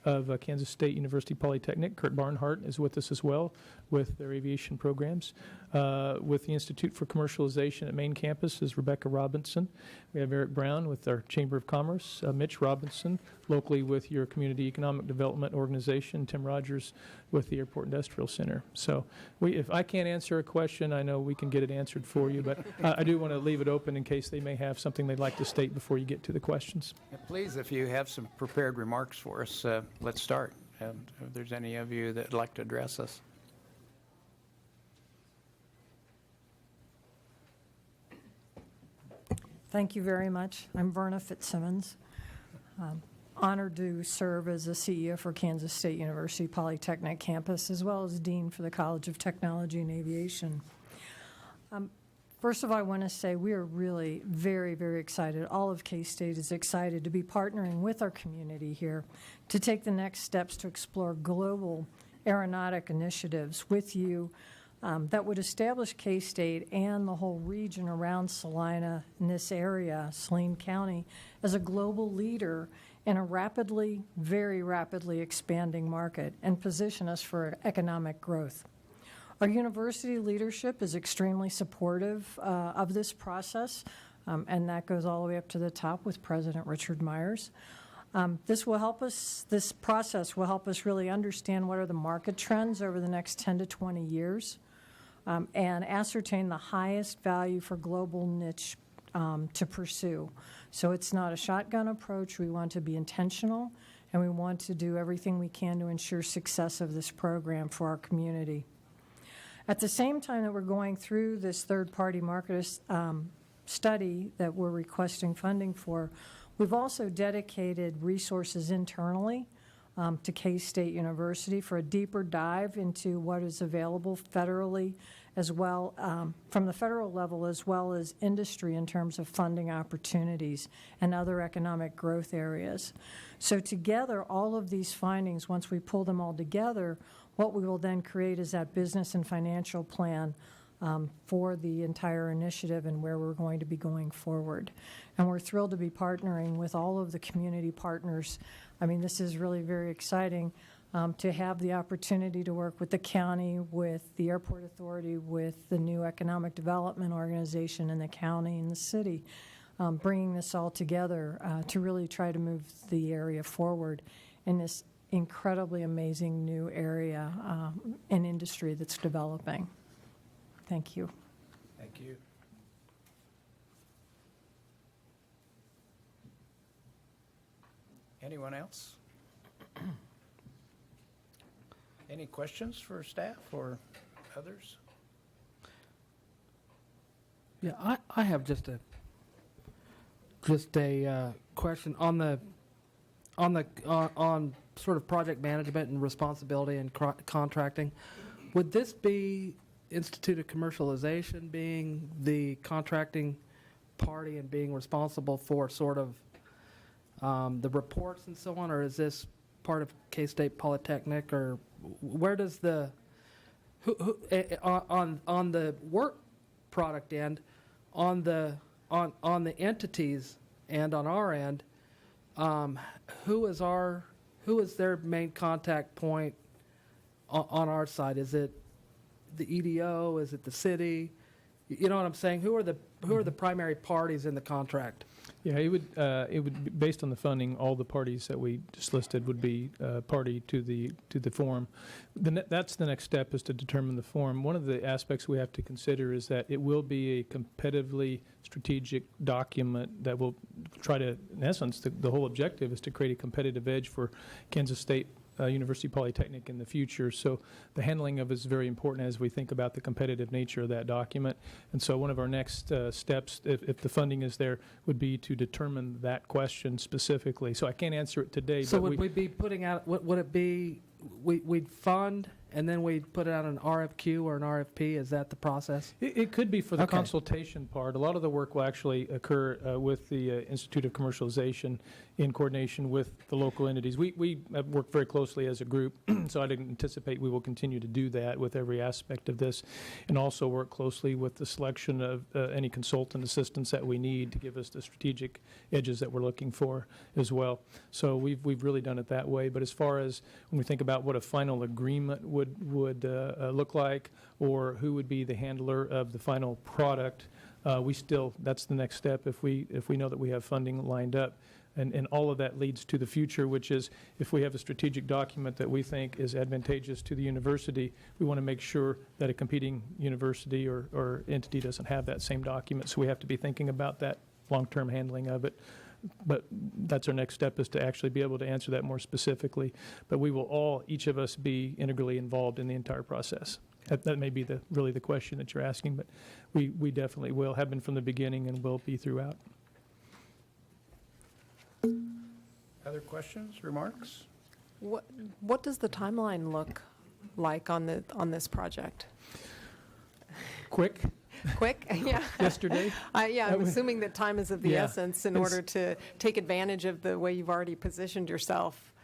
of Kansas State University Polytechnic. Kurt Barnhart is with us as well with their aviation programs. With the Institute for Commercialization at main campus is Rebecca Robinson. We have Eric Brown with our Chamber of Commerce, Mitch Robinson locally with your Community Economic Development Organization, Tim Rogers with the Airport Industrial Center. So if I can't answer a question, I know we can get it answered for you, but I do want to leave it open in case they may have something they'd like to state before you get to the questions. Please, if you have some prepared remarks for us, let's start. And if there's any of you that'd like to address us. Thank you very much. I'm Verna Fitzsimmons. Honored to serve as the CEO for Kansas State University Polytechnic campus, as well as Dean for the College of Technology and Aviation. First of all, I want to say we are really very, very excited. All of K-State is excited to be partnering with our community here to take the next steps to explore global aeronautic initiatives with you that would establish K-State and the whole region around Salina in this area, Saline County, as a global leader in a very rapidly expanding market and position us for economic growth. Our university leadership is extremely supportive of this process, and that goes all the way up to the top with President Richard Myers. This process will help us really understand what are the market trends over the next 10 to 20 years and ascertain the highest value for global niche to pursue. So it's not a shotgun approach. We want to be intentional, and we want to do everything we can to ensure success of this program for our community. At the same time that we're going through this third-party market study that we're requesting funding for, we've also dedicated resources internally to K-State University for a deeper dive into what is available federally as well, from the federal level as well as industry in terms of funding opportunities and other economic growth areas. So together, all of these findings, once we pull them all together, what we will then create is that business and financial plan for the entire initiative and where we're going to be going forward. And we're thrilled to be partnering with all of the community partners. I mean, this is really very exciting to have the opportunity to work with the county, with the airport authority, with the new economic development organization in the county and the city, bringing this all together to really try to move the area forward in this incredibly amazing new area and industry that's developing. Thank you. Thank you. Anyone else? Any questions for staff or others? Yeah, I have just a question on sort of project management and responsibility and contracting. Would this be Institute of Commercialization being the contracting party and being responsible for sort of the reports and so on, or is this part of K-State Polytechnic, or where does the on the work product end? on the entities and on our end, who is their main contact point on our side? Is it the EDO? Is it the city? You know what I'm saying? Who are the primary parties in the contract? Yeah, it would be based on the funding. All the parties that we just listed would be party to the forum. That's the next step, is to determine the forum. One of the aspects we have to consider is that it will be a competitively strategic document that will try to, in essence, the whole objective is to create a competitive edge for Kansas State University Polytechnic in the future. So the handling of it is very important as we think about the competitive nature of that document. And so one of our next steps, if the funding is there, would be to determine that question specifically. So I can't answer it today. So but would we be putting out, would it be, we'd fund and then we'd put out an RFQ or an RFP? Is that the process? It could be for the Okay. consultation part. A lot of the work will actually occur with the Institute of Commercialization in coordination with the local entities. We have worked very closely as a group, so I didn't anticipate we will continue to do that with every aspect of this, and also work closely with the selection of any consultant assistance that we need to give us the strategic edges that we're looking for as well. So we've really done it that way. But as far as when we think about what a final agreement would look like, or who would be the handler of the final product, that's the next step if we know that we have funding lined up. And all of that leads to the future, which is if we have a strategic document that we think is advantageous to the university, we want to make sure that a competing university or entity doesn't have that same document. So we have to be thinking about that long-term handling of it. But that's our next step, is to actually be able to answer that more specifically. But we will each of us, be integrally involved in the entire process. That may be really the question that you're asking, but we definitely will, have been from the beginning and will be throughout. Other questions, remarks? What does the timeline look like on this project? Quick. Quick? Yeah. Yesterday? I'm assuming that time is of the Yeah. essence in order to take advantage of the way you've already positioned yourself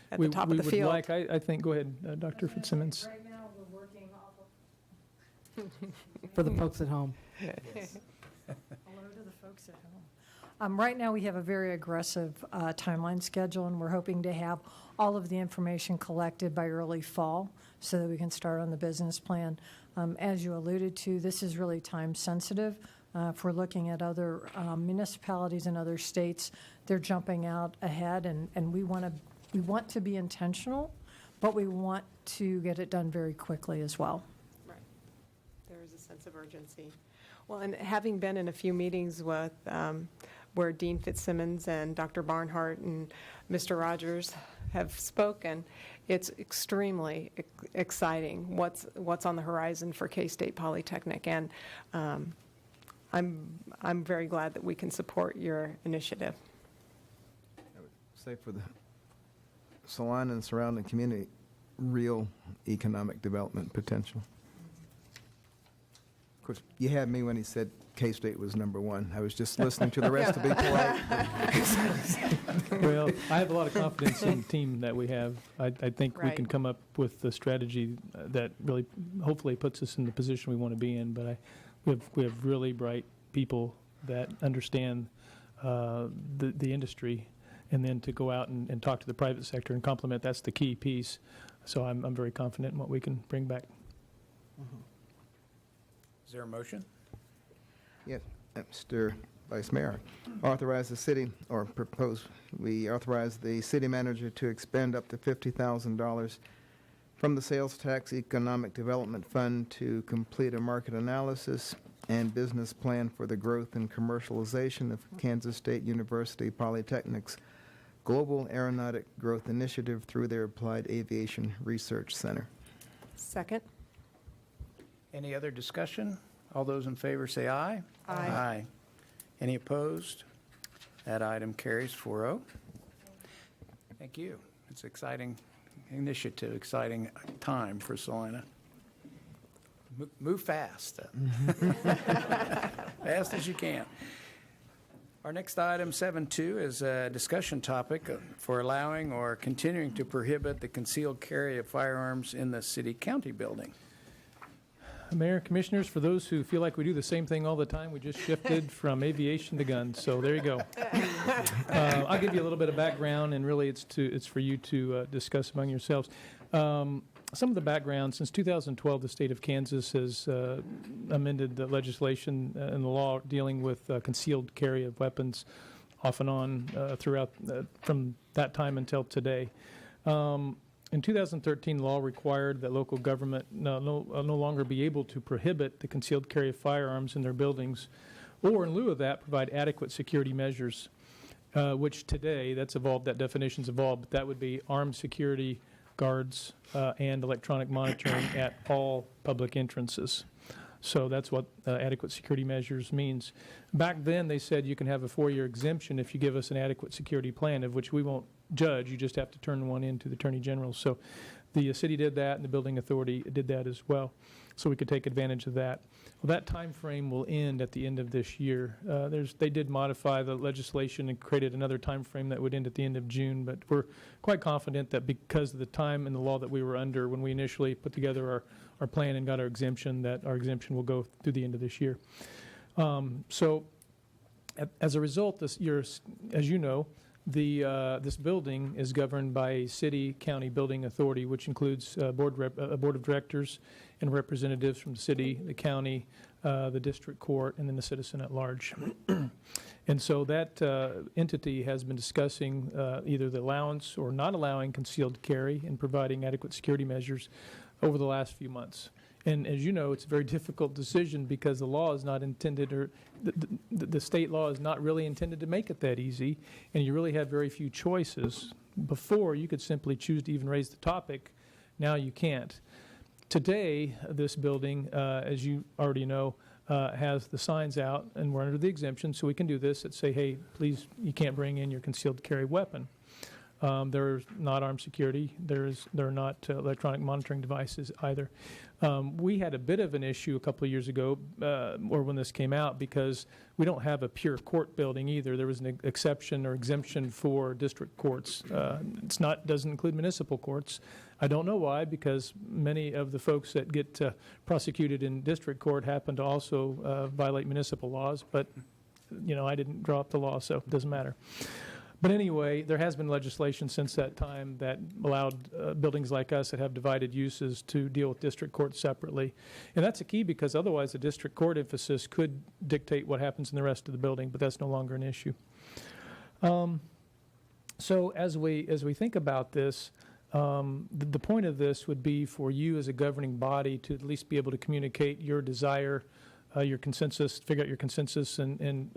at the top of the we field. would like, I think, go ahead, Dr. Fitzsimmons. Right now, we're working off of For the folks at home. hello to the folks at home. Right now, we have a very aggressive timeline schedule, and we're hoping to have all of the information collected by early fall so that we can start on the business plan. As you alluded to, this is really time sensitive. If we're looking at other municipalities in other states, they're jumping out ahead, and we want to be intentional, but we want to get it done very quickly as well. Right. There is a sense of urgency. Well, and having been in a few meetings with where Dean Fitzsimmons and Dr. Barnhart and Mr. Rogers have spoken, it's extremely exciting what's on the horizon for K-State Polytechnic, and I'm very glad that we can support your initiative. I would say for the Salina and surrounding community, real economic development potential. Of course, you had me when he said K-State was #1. I was just listening to the rest to be polite. Well, I have a lot of confidence in the team that we have. I think we Right. can come up with the strategy that really, hopefully, puts us in the position we want to be in. But we have really bright people that understand the industry, and then to go out and talk to the private sector and complement, that's the key piece. So I'm very confident in what we can bring back. Is there a motion? Yes, Mr. Vice Mayor, we authorize the city manager to expend up to $50,000 from the Sales Tax Economic Development Fund to complete a market analysis and business plan for the growth and commercialization of Kansas State University Polytechnic's Global Aeronautic Growth Initiative through their Applied Aviation Research Center. Second? Any other discussion? All those in favor say aye. Aye. Any opposed? That item carries 4-0. Thank you. It's exciting initiative, exciting time for Salina. Move fast. Fast as you can. Our next item, 7.2, is a discussion topic for allowing or continuing to prohibit the concealed carry of firearms in the city-county building. Mayor, Commissioners, for those who feel like we do the same thing all the time, we just shifted from aviation to guns. So there you go. I'll give you a little bit of background, and really it's for you to discuss among yourselves. Some of the background: since 2012, the state of Kansas has amended the legislation and the law dealing with concealed carry of weapons, off and on throughout from that time until today. In 2013, law required that local government no longer be able to prohibit the concealed carry of firearms in their buildings, or in lieu of that, provide adequate security measures, which today, that's evolved, that definition's evolved, but that would be armed security guards and electronic monitoring at all public entrances. So that's what adequate security measures means. Back then, they said you can have a 4-year exemption if you give us an adequate security plan, of which we won't judge. You just have to turn one in to the Attorney General. So the city did that, and the building authority did that as well, so we could take advantage of that. Well, that time frame will end at the end of this year. They did modify the legislation and created another time frame that would end at the end of June, but we're quite confident that because of the time and the law that we were under when we initially put together our plan and got our exemption, that our exemption will go through the end of this year. So as a result, this year, as you know, this building is governed by a city-county building authority, which includes a board of directors and representatives from the city, the county, the district court, and then the citizen at large. And so that entity has been discussing either the allowance or not allowing concealed carry and providing adequate security measures over the last few months. And as you know, it's a very difficult decision because the law is not intended, or the state law is not really intended to make it that easy, and you really have very few choices. Before, you could simply choose to even raise the topic. Now you can't. Today, this building, as you already know, has the signs out, and we're under the exemption, so we can do this that say, hey, please, you can't bring in your concealed carry weapon. There's not armed security. There are not electronic monitoring devices either. We had a bit of an issue a couple of years ago, or when this came out, because we don't have a pure court building either. There was an exception or exemption for district courts. Doesn't include municipal courts. I don't know why, because many of the folks that get prosecuted in district court happen to also violate municipal laws. But I didn't draw up the law, so it doesn't matter. But anyway, there has been legislation since that time that allowed buildings like us that have divided uses to deal with district courts separately. And that's a key, because otherwise the district court emphasis could dictate what happens in the rest of the building, but that's no longer an issue. So as we think about this, the point of this would be for you as a governing body to at least be able to communicate your desire, your consensus, figure out your consensus, and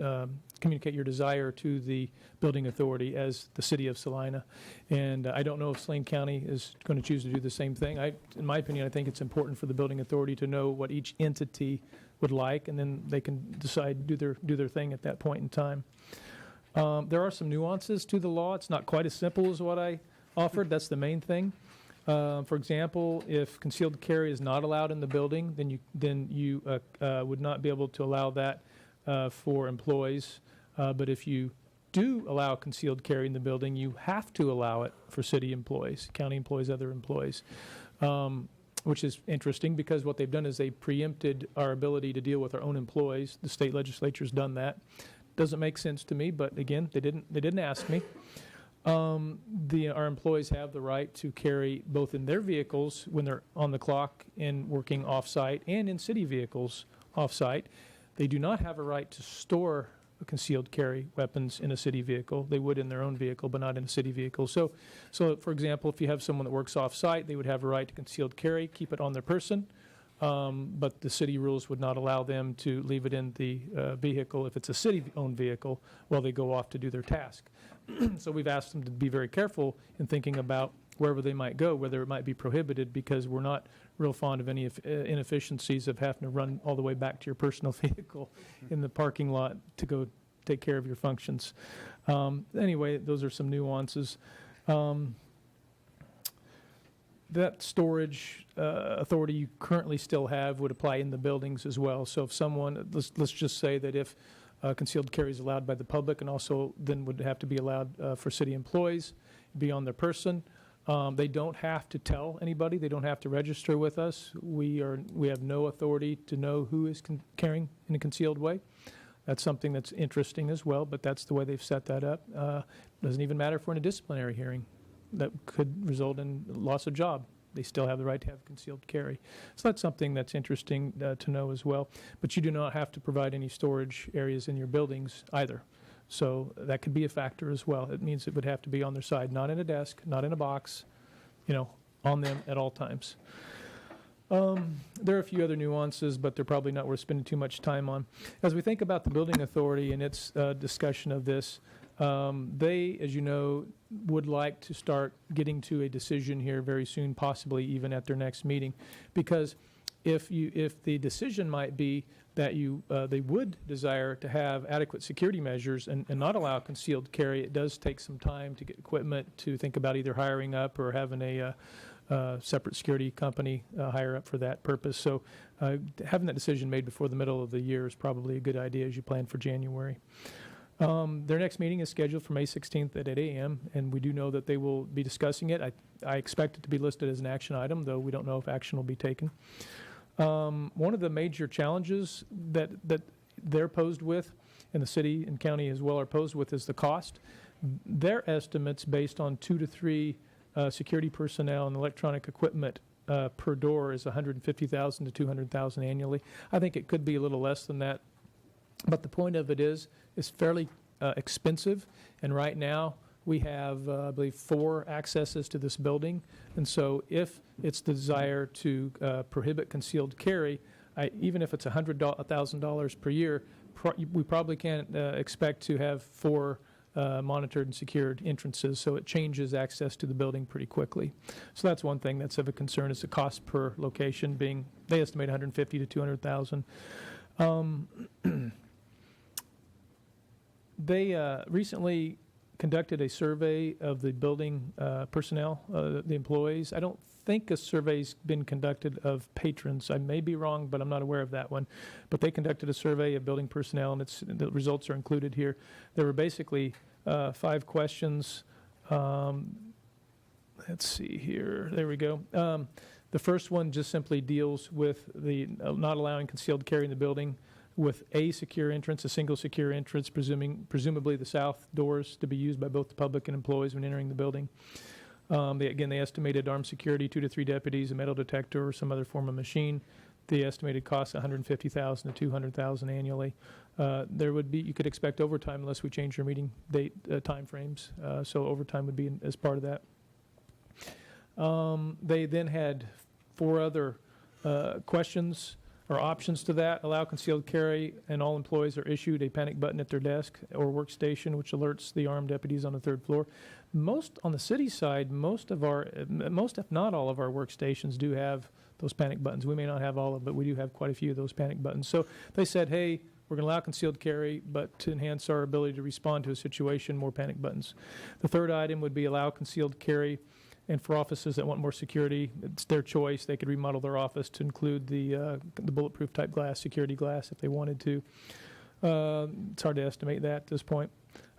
communicate your desire to the building authority as the city of Salina. And I don't know if Saline County is going to choose to do the same thing. In my opinion, I think it's important for the building authority to know what each entity would like, and then they can decide do their thing at that point in time. There are some nuances to the law. It's not quite as simple as what I offered. That's the main thing. For example, if concealed carry is not allowed in the building, then you would not be able to allow that for employees. But if you do allow concealed carry in the building, you have to allow it for city employees, county employees, other employees, which is interesting because what they've done is they preempted our ability to deal with our own employees. The state legislature's done that. Doesn't make sense to me, but again, they didn't ask me. Our employees have the right to carry both in their vehicles when they're on the clock and working off-site, and in city vehicles off-site. They do not have a right to store concealed carry weapons in a city vehicle. They would in their own vehicle, but not in a city vehicle. So for example, if you have someone that works off-site, they would have a right to concealed carry, keep it on their person, but the city rules would not allow them to leave it in the vehicle if it's a city-owned vehicle while they go off to do their task. So we've asked them to be very careful in thinking about wherever they might go, whether it might be prohibited, because we're not real fond of any inefficiencies of having to run all the way back to your personal vehicle in the parking lot to go take care of your functions. Anyway, those are some nuances. That storage authority you currently still have would apply in the buildings as well. So if someone, let's just say that if concealed carry is allowed by the public and also then would have to be allowed for city employees, be on their person, They don't have to tell anybody. They don't have to register with us. We have no authority to know who is carrying in a concealed way. That's something that's interesting as well, but that's the way they've set that up. Doesn't even matter if we're in a disciplinary hearing that could result in loss of job. They still have the right to have concealed carry. So that's something that's interesting to know as well. But you do not have to provide any storage areas in your buildings either. So that could be a factor as well. It means it would have to be on their side, not in a desk, not in a box, on them at all times. There are a few other nuances, but they're probably not worth spending too much time on. As we think about the building authority and its discussion of this, they, as you know, would like to start getting to a decision here very soon, possibly even at their next meeting, because if the decision might be that they would desire to have adequate security measures and not allow concealed carry, it does take some time to get equipment, to think about either hiring up or having a separate security company hire up for that purpose. So having that decision made before the middle of the year is probably a good idea as you plan for January. Their next meeting is scheduled for May 16th at 8 a.m., and we do know that they will be discussing it. I expect it to be listed as an action item, though we don't know if action will be taken. One of the major challenges that they're posed with, and the city and county as well are posed with, is the cost. Their estimates based on 2 to 3 security personnel and electronic equipment per door is $150,000 to $200,000 annually. I think it could be a little less than that. But the point of it is, it's fairly expensive, and right now we have, I believe, 4 accesses to this building. And so if it's the desire to prohibit concealed carry, even if it's $100,000 per year, we probably can't expect to have 4 monitored and secured entrances, so it changes access to the building pretty quickly. So that's one thing that's of a concern, is the cost per location being, they estimate $150,000 to $200,000. They recently conducted a survey of the building personnel, the employees. I don't think a survey's been conducted of patrons. I may be wrong, but I'm not aware of that one. But they conducted a survey of building personnel, and the results are included here. There were basically 5 questions. Let's see here. There we go. The first one just simply deals with the not allowing concealed carry in the building, with a secure entrance, a single secure entrance, presumably the south doors to be used by both the public and employees when entering the building. They estimated armed security, 2 to 3 deputies, a metal detector, or some other form of machine. The estimated cost $150,000 to $200,000 annually. You could expect overtime unless we change your meeting date time frames. So overtime would be as part of that. They then had 4 other questions or options to that. Allow concealed carry, and all employees are issued a panic button at their desk or workstation, which alerts the armed deputies on the 3rd floor. On the city side, most if not all of our workstations do have those panic buttons. We may not have all of them, but we do have quite a few of those panic buttons. So they said, hey, we're going to allow concealed carry, but to enhance our ability to respond to a situation, more panic buttons. The 3rd item would be allow concealed carry. And for offices that want more security, it's their choice. They could remodel their office to include the bulletproof type glass, security glass, if they wanted to. It's hard to estimate that at this point.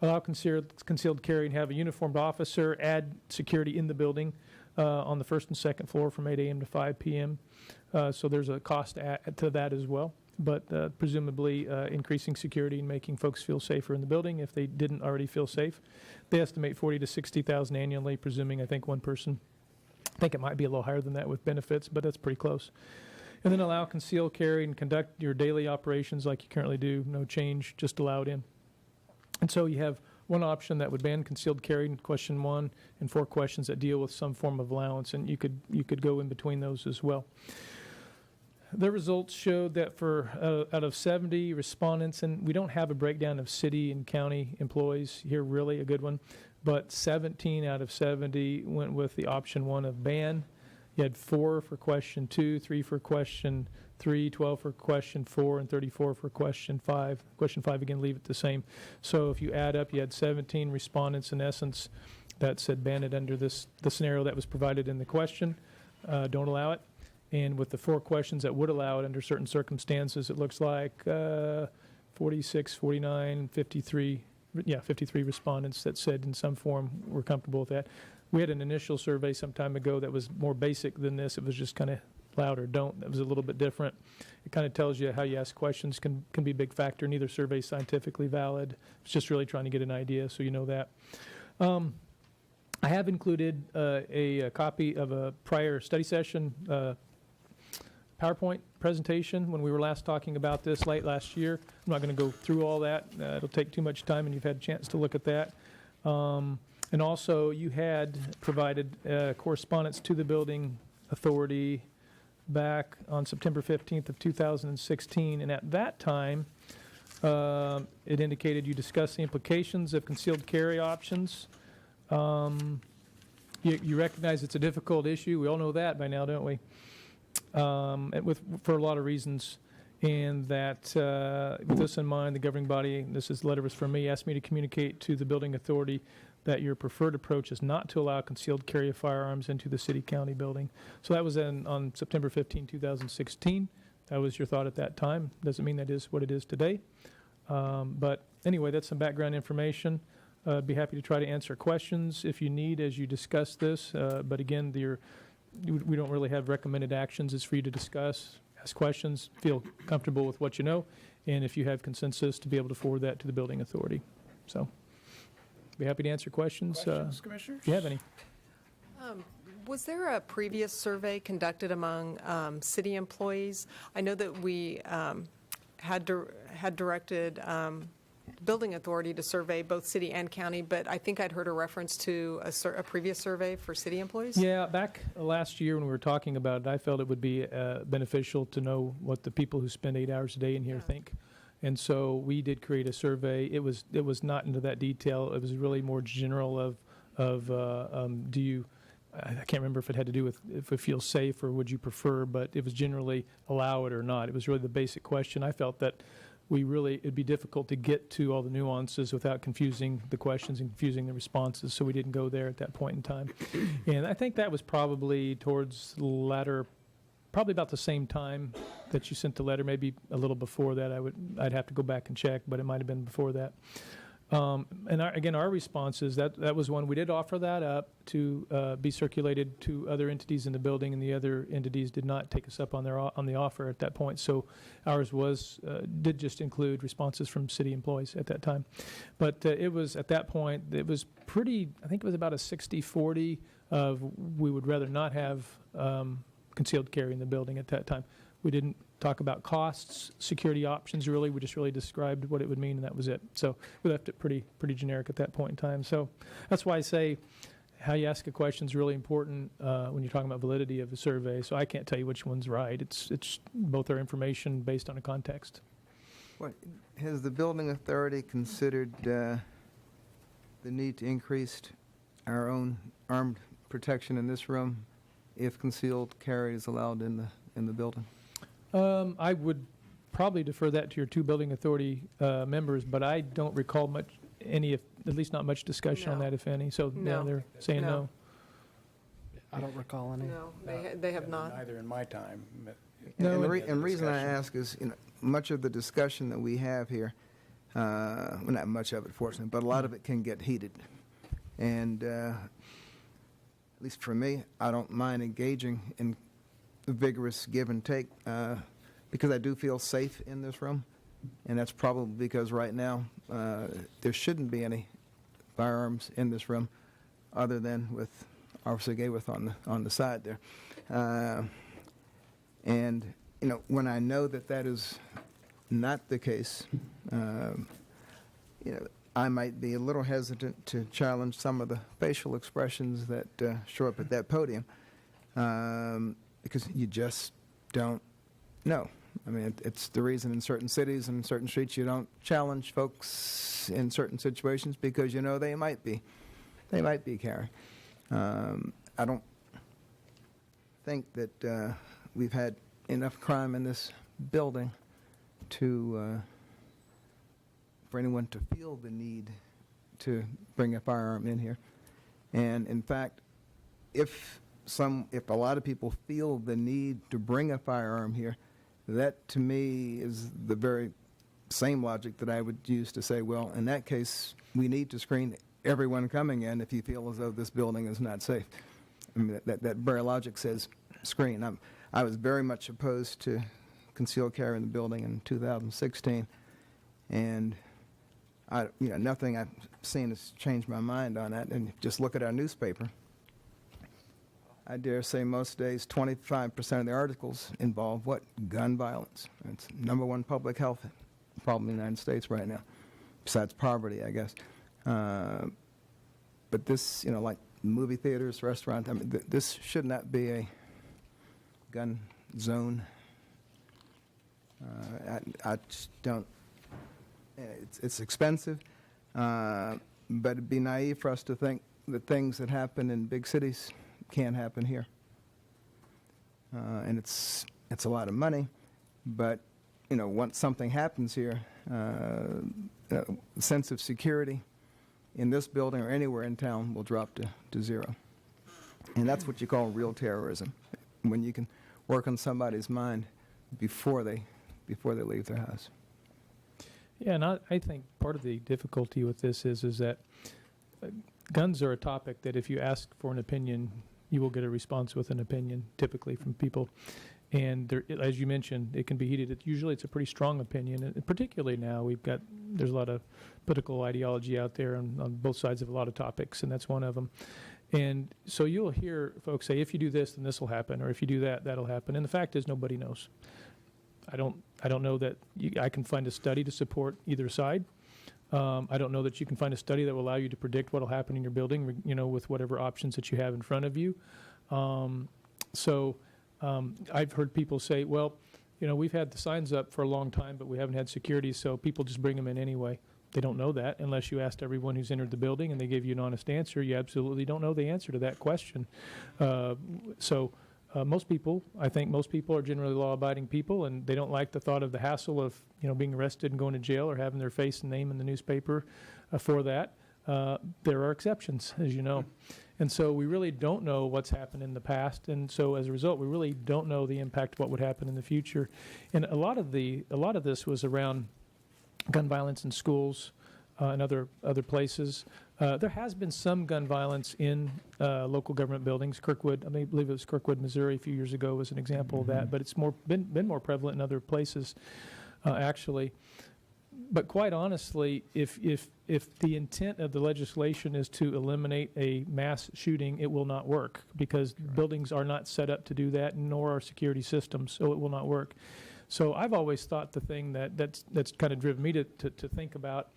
Allow concealed carry and have a uniformed officer. Add security in the building on the 1st and 2nd floor from 8 a.m. to 5 p.m. So there's a cost to that as well. But presumably increasing security and making folks feel safer in the building if they didn't already feel safe. They estimate $40,000 to $60,000 annually, presuming, I think, one person. I think it might be a little higher than that with benefits, but that's pretty close. And then allow concealed carry and conduct your daily operations like you currently do. No change, just allow it in. And so you have one option that would ban concealed carry in question 1, and 4 questions that deal with some form of allowance, and you could go in between those as well. The results showed that for out of 70 respondents, and we don't have a breakdown of city and county employees here, really a good one, but 17 out of 70 went with the option 1 of ban. You had 4 for question 2, 3 for question 3, 12 for question 4, and 34 for question 5. Question 5, again, leave it the same. So if you add up, you had 17 respondents, in essence, that said ban it under the scenario that was provided in the question. Don't allow it. And with the 4 questions that would allow it under certain circumstances, it looks like 46, 49, 53, 53 respondents that said in some form we're comfortable with that. We had an initial survey some time ago that was more basic than this. It was just kind of loud or don't. That was a little bit different. It kind of tells you how you ask questions can be a big factor. Neither survey is scientifically valid. It's just really trying to get an idea, so you know that. I have included a copy of a prior study session PowerPoint presentation when we were last talking about this late last year. I'm not going to go through all that. It'll take too much time, and you've had a chance to look at that. And also, you had provided correspondence to the building authority back on September 15th of 2016, and at that time, it indicated you discussed the implications of concealed carry options. You recognize it's a difficult issue. We all know that by now, don't we? For a lot of reasons, and that with this in mind, the governing body, this is letter was from me, asked me to communicate to the building authority that your preferred approach is not to allow concealed carry of firearms into the city-county building. So that was on September 15, 2016. That was your thought at that time. Doesn't mean that is what it is today. But anyway, that's some background information. I'd be happy to try to answer questions if you need as you discuss this. But again, we don't really have recommended actions. It's for you to discuss, ask questions, feel comfortable with what you know, and if you have consensus, to be able to forward that to the building authority. So be happy to answer questions. Questions, Commissioners? If you have any. Was there a previous survey conducted among city employees? I know that we had directed building authority to survey both city and county, but I think I'd heard a reference to a previous survey for city employees. Yeah, back last year when we were talking about it, I felt it would be beneficial to know what the people who spend 8 hours a day in here think. And so we did create a survey. It was not into that detail. It was really more general of do you, I can't remember if it had to do with if it feels safe or would you prefer, but it was generally allow it or not. It was really the basic question. I felt that it'd be difficult to get to all the nuances without confusing the questions and confusing the responses, so we didn't go there at that point in time. And I think that was probably towards the latter, probably about the same time that you sent the letter, maybe a little before that. I'd have to go back and check, but it might have been before that. And our response is that was one we did offer that up to be circulated to other entities in the building, and the other entities did not take us up on the offer at that point. So ours did just include responses from city employees at that time. But it was at that point, it was pretty, I think it was about a 60-40 of we would rather not have concealed carry in the building at that time. We didn't talk about costs, security options, really. We just really described what it would mean, and that was it. So we left it pretty generic at that point in time. So that's why I say how you ask a question is really important when you're talking about validity of a survey. So I can't tell you which one's right. It's both our information based on a context. Has the building authority considered the need to increase our own armed protection in this room if concealed carry is allowed in the building? I would probably defer that to your two building authority members, but I don't recall at least not much discussion on that, if any. So No. they're saying no. I don't recall any. No, they have not. Neither in my time. And the reason I ask is, much of the discussion that we have here, well, not much of it, fortunately, but a lot of it can get heated. And at least for me, I don't mind engaging in vigorous give and take because I do feel safe in this room, and that's probably because right now there shouldn't be any firearms in this room other than with Officer Gayworth on the side there. And when I know that is not the case, I might be a little hesitant to challenge some of the facial expressions that show up at that podium. Because you just don't know. I mean, it's the reason in certain cities and certain streets you don't challenge folks in certain situations because they might be carrying. I don't think that we've had enough crime in this building for anyone to feel the need to bring a firearm in here. And in fact, if a lot of people feel the need to bring a firearm here, that to me is the very same logic that I would use to say, well, in that case, we need to screen everyone coming in if you feel as though this building is not safe. I mean, that very logic says screen. I was very much opposed to concealed carry in the building in 2016, and nothing I've seen has changed my mind on that. And just look at our newspaper. I dare say most days 25% of the articles involve what? Gun violence. It's #1 public health problem in the United States right now, besides poverty, I guess. But this, like movie theaters, restaurants, I mean, this should not be a gun zone. I just don't. It's expensive, but it'd be naive for us to think that things that happen in big cities can't happen here. And it's a lot of money, but once something happens here, the sense of security in this building or anywhere in town will drop to zero. And that's what you call real terrorism, when you can work on somebody's mind before they leave their house. Yeah, and I think part of the difficulty with this is that guns are a topic that if you ask for an opinion, you will get a response with an opinion, typically from people. And there, as you mentioned, it can be heated. Usually it's a pretty strong opinion, and particularly now there's a lot of political ideology out there on both sides of a lot of topics, and that's one of them. And so you'll hear folks say, if you do this, then this will happen, or if you do that, that'll happen. And the fact is, nobody knows. I don't know that I can find a study to support either side. I don't know that you can find a study that will allow you to predict what will happen in your building, with whatever options that you have in front of you. I've heard people say, well, we've had the signs up for a long time, but we haven't had security, so people just bring them in anyway. They don't know that unless you asked everyone who's entered the building and they give you an honest answer. You absolutely don't know the answer to that question. Most people are generally law-abiding people, and they don't like the thought of the hassle of being arrested and going to jail or having their face and name in the newspaper for that. There are exceptions, as you know. And so we really don't know what's happened in the past, and so as a result, we really don't know the impact of what would happen in the future. And a lot of this was around gun violence in schools and other places. There has been some gun violence in local government buildings. Kirkwood, I believe it was Kirkwood, Missouri, a few years ago was an example of that, but it's been more prevalent in other places, actually. But quite honestly, if the intent of the legislation is to eliminate a mass shooting, it will not work, because buildings are not set up to do that, nor are security systems, so it will not work. So I've always thought the thing that's kind of driven me to think about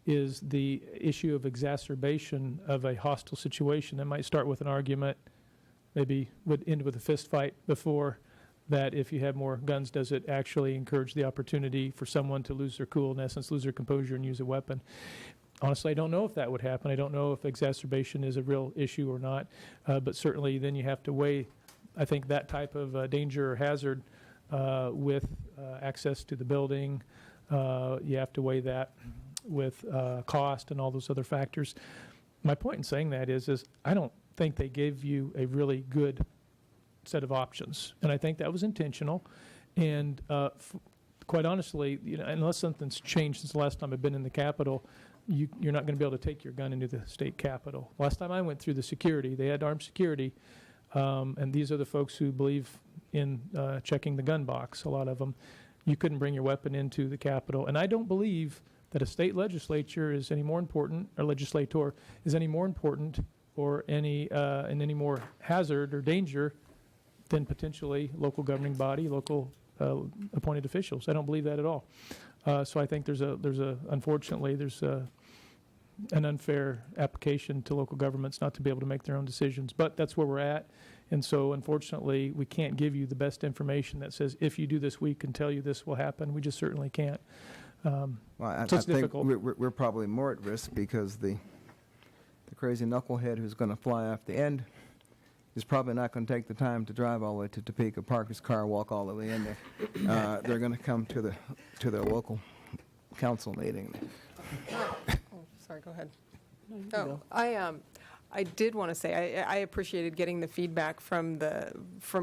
is the issue of exacerbation of a hostile situation that might start with an argument, maybe would end with a fist fight before that. If you have more guns, does it actually encourage the opportunity for someone to lose their cool, in essence, lose their composure and use a weapon? Honestly, I don't know if that would happen. I don't know if exacerbation is a real issue or not, but certainly then you have to weigh, I think, that type of danger or hazard with access to the building. You have to weigh that with cost and all those other factors. My point in saying that is I don't think they gave you a really good set of options, and I think that was intentional. And quite honestly, unless something's changed since the last time I've been in the Capitol, you're not going to be able to take your gun into the state Capitol. Last time I went through the security, they had armed security, and these are the folks who believe in checking the gun box, a lot of them. You couldn't bring your weapon into the Capitol. And I don't believe that a state legislature is any more important, or legislator is any more important, or any more hazard or danger than potentially local governing body, local appointed officials. I don't believe that at all. So I think unfortunately there's an unfair application to local governments not to be able to make their own decisions. But that's where we're at. And so unfortunately we can't give you the best information that says, if you do this, we can tell you this will happen. We just certainly can't. I it's think difficult. We're probably more at risk because the crazy knucklehead who's going to fly off the end is probably not going to take the time to drive all the way to Topeka, park his car, walk all the way in there. They're going to come to their local council meeting. Sorry, go ahead. I did want to say I appreciated getting the feedback from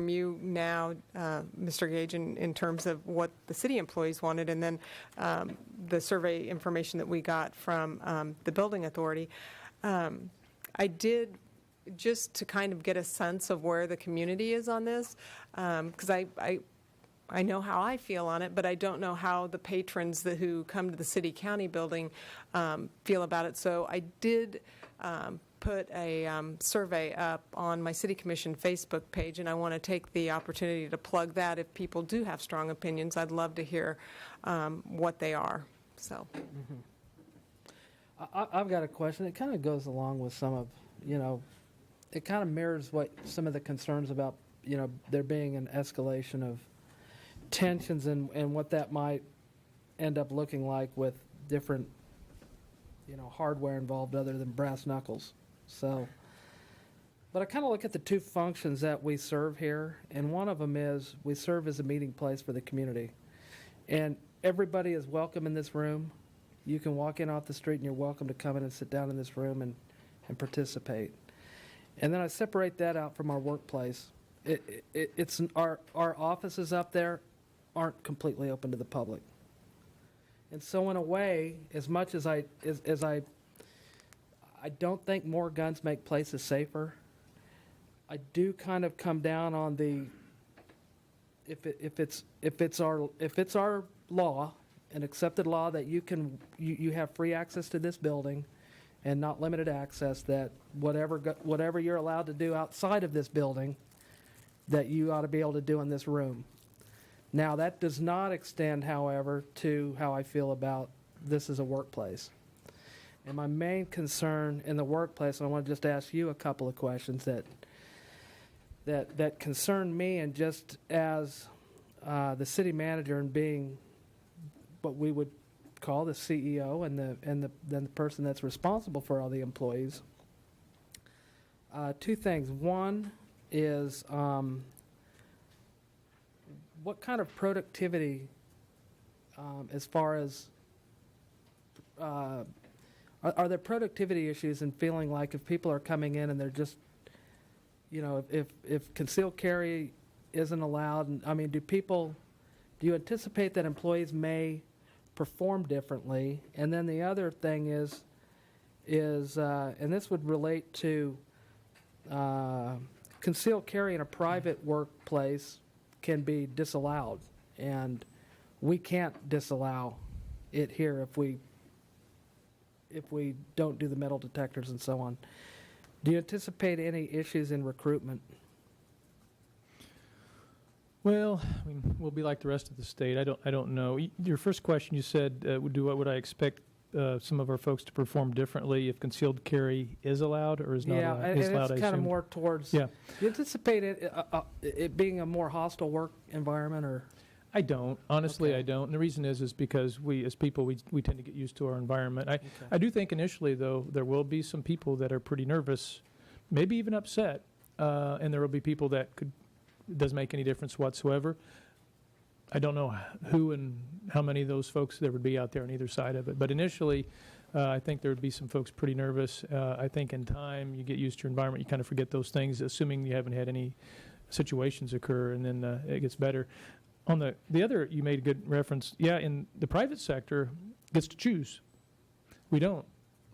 you now, Mr. Gage, in terms of what the city employees wanted, and then the survey information that we got from the building authority. I did, just to kind of get a sense of where the community is on this, because I know how I feel on it, but I don't know how the patrons who come to the city-county building feel about it. So I did put a survey up on my City Commission Facebook page, and I want to take the opportunity to plug that. If people do have strong opinions, I'd love to hear what they are. So, I've got a question. It kind of goes along with some of, it kind of mirrors what some of the concerns about, there being an escalation of tensions and what that might end up looking like with different, hardware involved other than brass knuckles. So, but I kind of look at the two functions that we serve here, and one of them is we serve as a meeting place for the community. And everybody is welcome in this room. You can walk in off the street and you're welcome to come in and sit down in this room and participate. And then I separate that out from our workplace. It's our offices up there aren't completely open to the public. And so in a way, as much as I don't think more guns make places safer, I do kind of come down on the if it's our law, an accepted law that you have free access to this building and not limited access, that whatever you're allowed to do outside of this building, that you ought to be able to do in this room. Now, that does not extend, however, to how I feel about this as a workplace. And my main concern in the workplace, and I want to just ask you a couple of questions that concern me, and just as the city manager and being what we would call the CEO and the person that's responsible for all the employees. Two things. One is what kind of productivity, as far as are there productivity issues in feeling like if people are coming in and they're just, if concealed carry isn't allowed, and I mean, do you anticipate that employees may perform differently? And then the other thing is and this would relate to concealed carry in a private workplace can be disallowed, and we can't disallow it here if we don't do the metal detectors and so on. Do you anticipate any issues in recruitment? Well, I mean, we'll be like the rest of the state. I don't know. Your first question, you said, would I expect some of our folks to perform differently if concealed carry is allowed or is not allowed? Yeah, and it's kind of more towards. Yeah. Do you anticipate it being a more hostile work environment, or? I don't. Honestly, Okay. I don't. And the reason is because we, as people, we tend to get used to our environment. I do think initially, though, there will be some people that are pretty nervous, maybe even upset, and there will be people that it doesn't make any difference whatsoever. I don't know who and how many of those folks there would be out there on either side of it. But initially, I think there would be some folks pretty nervous. I think in time, you get used to your environment, you kind of forget those things, assuming you haven't had any situations occur, and then it gets better. On the other, you made a good reference. Yeah, in the private sector, gets to choose. We don't.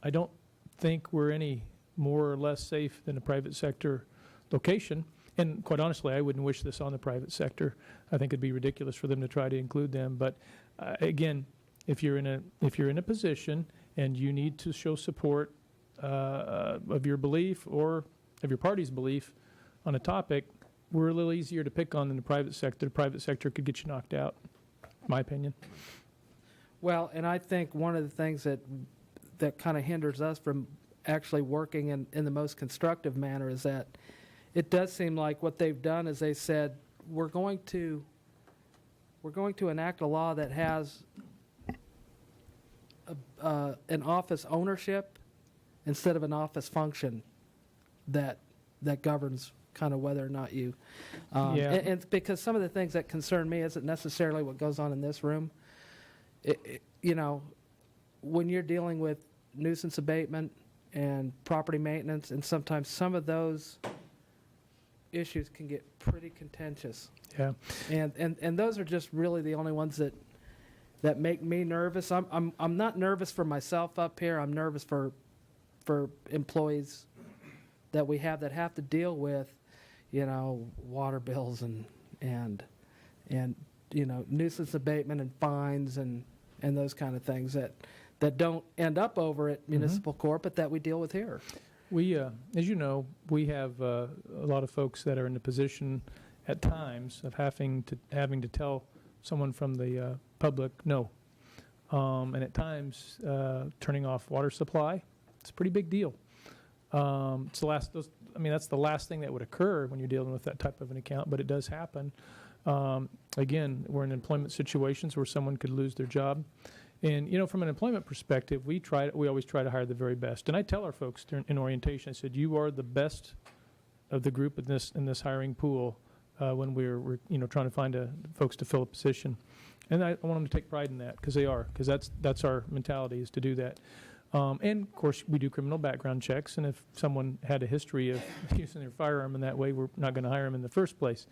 I don't think we're any more or less safe than a private sector location. And quite honestly, I wouldn't wish this on the private sector. I think it'd be ridiculous for them to try to include them. But again, if you're in a position and you need to show support of your belief or of your party's belief on a topic, we're a little easier to pick on than the private sector. The private sector could get you knocked out, my opinion. Well, and I think one of the things that kind of hinders us from actually working in the most constructive manner is that it does seem like what they've done is they said, we're going to enact a law that has an office ownership instead of an office function that governs kind of whether or not you. And because some of the things that concern me isn't necessarily what goes on in this room. When you're dealing with nuisance abatement and property maintenance, and sometimes some of those issues can get pretty contentious. Yeah. And those are just really the only ones that make me nervous. I'm not nervous for myself up here. I'm nervous for for employees that we have that have to deal with, water bills and nuisance abatement and fines and those kind of things that don't end up over at municipal court, but that we deal with here. We, as you know, we have a lot of folks that are in the position at times of having to tell someone from the public no, and at times turning off water supply. It's a pretty big deal. It's the last. That's the last thing that would occur when you're dealing with that type of an account, but it does happen. Again, we're in employment situations where someone could lose their job. And, from an employment perspective, we always try to hire the very best. And I tell our folks in orientation, I said, you are the best of the group in this hiring pool when we're trying to find folks to fill a position. And I want them to take pride in that, because they are, because that's our mentality, is to do that. And, of course, we do criminal background checks, and if someone had a history of using their firearm in that way, we're not going to hire them in the first place.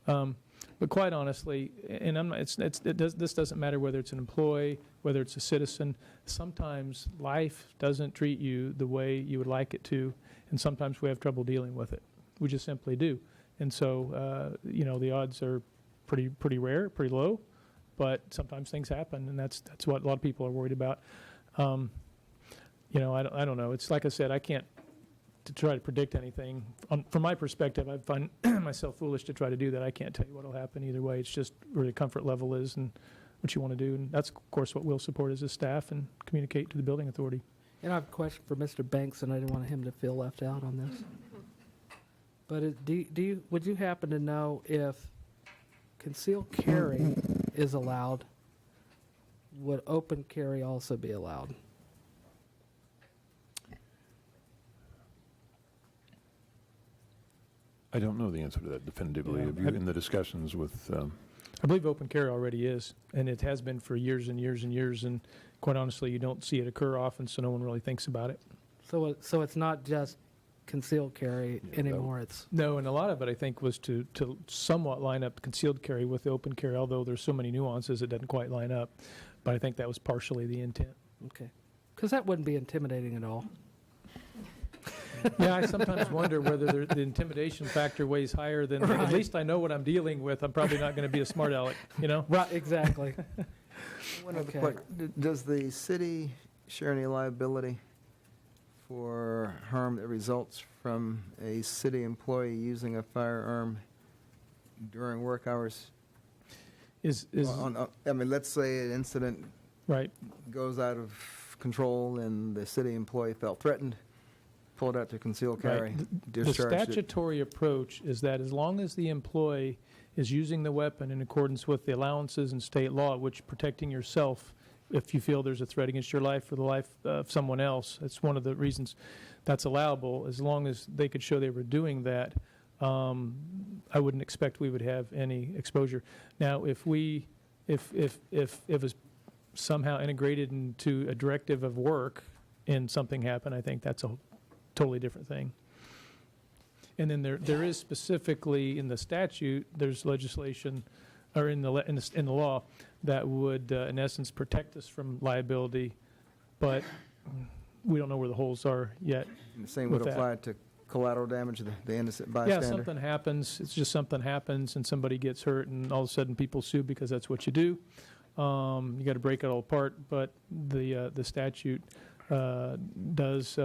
But quite honestly, and this doesn't matter whether it's an employee, whether it's a citizen. Sometimes life doesn't treat you the way you would like it to, and sometimes we have trouble dealing with it. We just simply do. And so, the odds are pretty rare, pretty low, but sometimes things happen, and that's what a lot of people are worried about. I don't know. It's like I said, I can't to try to predict anything. From my perspective, I find myself foolish to try to do that. I can't tell you what will happen either way. It's just where the comfort level is and what you want to do. And that's, of course, what we'll support as a staff and communicate to the building authority. And I have a question for Mr. Banks, and I didn't want him to feel left out on this. But would you happen to know if concealed carry is allowed, would open carry also be allowed? I don't know the answer to that definitively. Yeah. Have you, in the discussions with... I believe open carry already is, and it has been for years and years and years, and quite honestly, you don't see it occur often, so no one really thinks about it. So it's not just concealed carry anymore. No, and a lot of it, I think, was to somewhat line up concealed carry with the open carry, although there's so many nuances, it doesn't quite line up. But I think that was partially the intent. Okay. Because that wouldn't be intimidating at all. Yeah, I sometimes wonder whether the intimidation factor weighs higher than, right. At least I know what I'm dealing with. I'm probably not going to be a smart aleck, Right, exactly. One other question. Does the city share any liability for harm that results from a city employee using a firearm during work hours? Let's say an incident right goes out of control and the city employee felt threatened, pulled out to concealed carry, right. The discharged it. statutory approach is that as long as the employee is using the weapon in accordance with the allowances in state law, which protecting yourself if you feel there's a threat against your life or the life of someone else, that's one of the reasons that's allowable. As long as they could show they were doing that, I wouldn't expect we would have any exposure. Now, if it was somehow integrated into a directive of work and something happened, I think that's a totally different thing. And then there is specifically in the statute, there's legislation, or in the law, that would in essence protect us from liability, but we don't know where the holes are yet. And the same would apply to collateral damage, the innocent bystander. Yeah, something happens. It's just something happens, and somebody gets hurt, and all of a sudden people sue because that's what you do. You got to break it all apart, but the statute does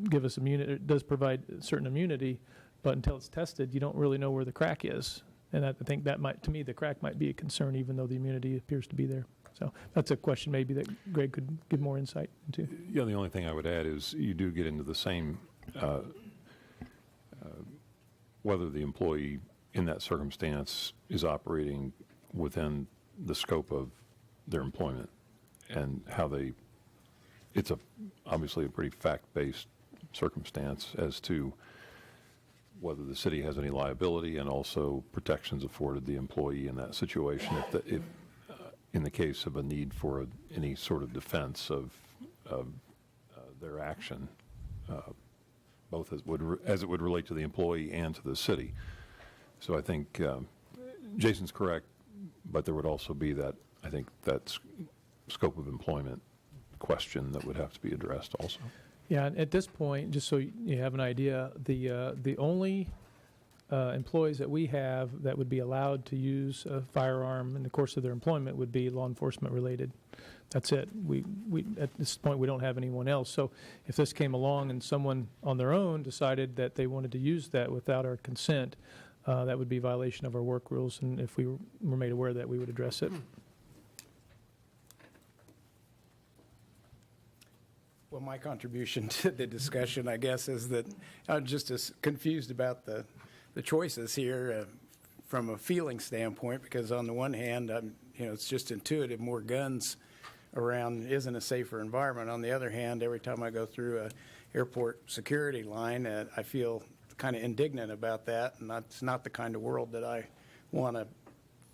give us immunity. It does provide certain immunity, but until it's tested, you don't really know where the crack is. And I think that might, to me, the crack might be a concern, even though the immunity appears to be there. So that's a question maybe that Greg could give more insight into. Yeah, the only thing I would add is you do get into the same, whether the employee in that circumstance is operating within the scope of their employment and how it's obviously a pretty fact-based circumstance as to whether the city has any liability and also protections afforded the employee in that situation if in the case of a need for any sort of defense of their action, both as it would relate to the employee and to the city. So I think Jason's correct, but there would also be that scope of employment question that would have to be addressed also. Yeah, and at this point, just so you have an idea, the only employees that we have that would be allowed to use a firearm in the course of their employment would be law enforcement related. That's it. We at this point, we don't have anyone else. So if this came along and someone on their own decided that they wanted to use that without our consent, that would be a violation of our work rules. And if we were made aware of that, we would address it. Well, my contribution to the discussion, I guess, is that I'm just as confused about the choices here from a feeling standpoint, because on the one hand, it's just intuitive, more guns around isn't a safer environment. On the other hand, every time I go through a airport security line, I feel kind of indignant about that, and that's not the kind of world that I want to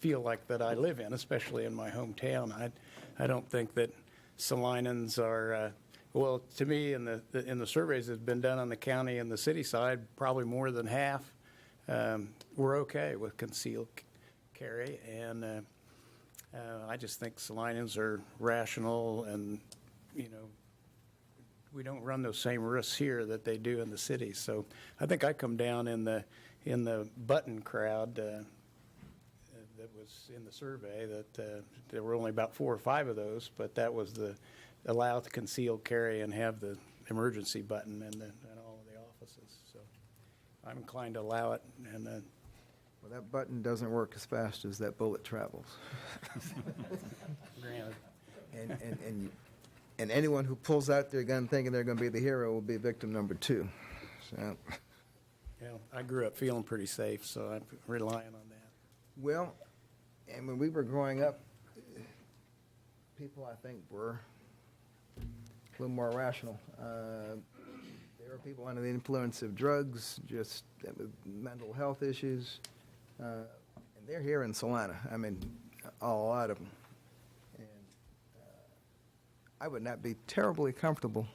feel like that I live in, especially in my hometown. I don't think that Salinans are well, to me, in the surveys that have been done on the county and the city side, probably more than half were okay with concealed carry, and I just think Salinans are rational, and we don't run those same risks here that they do in the city. So I think I come down in the button crowd that was in the survey. That there were only about 4 or 5 of those, but that was the allow the concealed carry and have the emergency button in all of the offices. So I'm inclined to allow it. And Well, that button doesn't work as fast as that bullet travels. granted, And anyone who pulls out their gun thinking they're going to be the hero will be victim number 2. So, I grew up feeling pretty safe, so I'm relying on that. well, and when we were growing up, people, I think, were a little more rational. There were people under the influence of drugs, just with mental health issues, and they're here in Salina. I mean, a lot of them. And I would not be terribly comfortable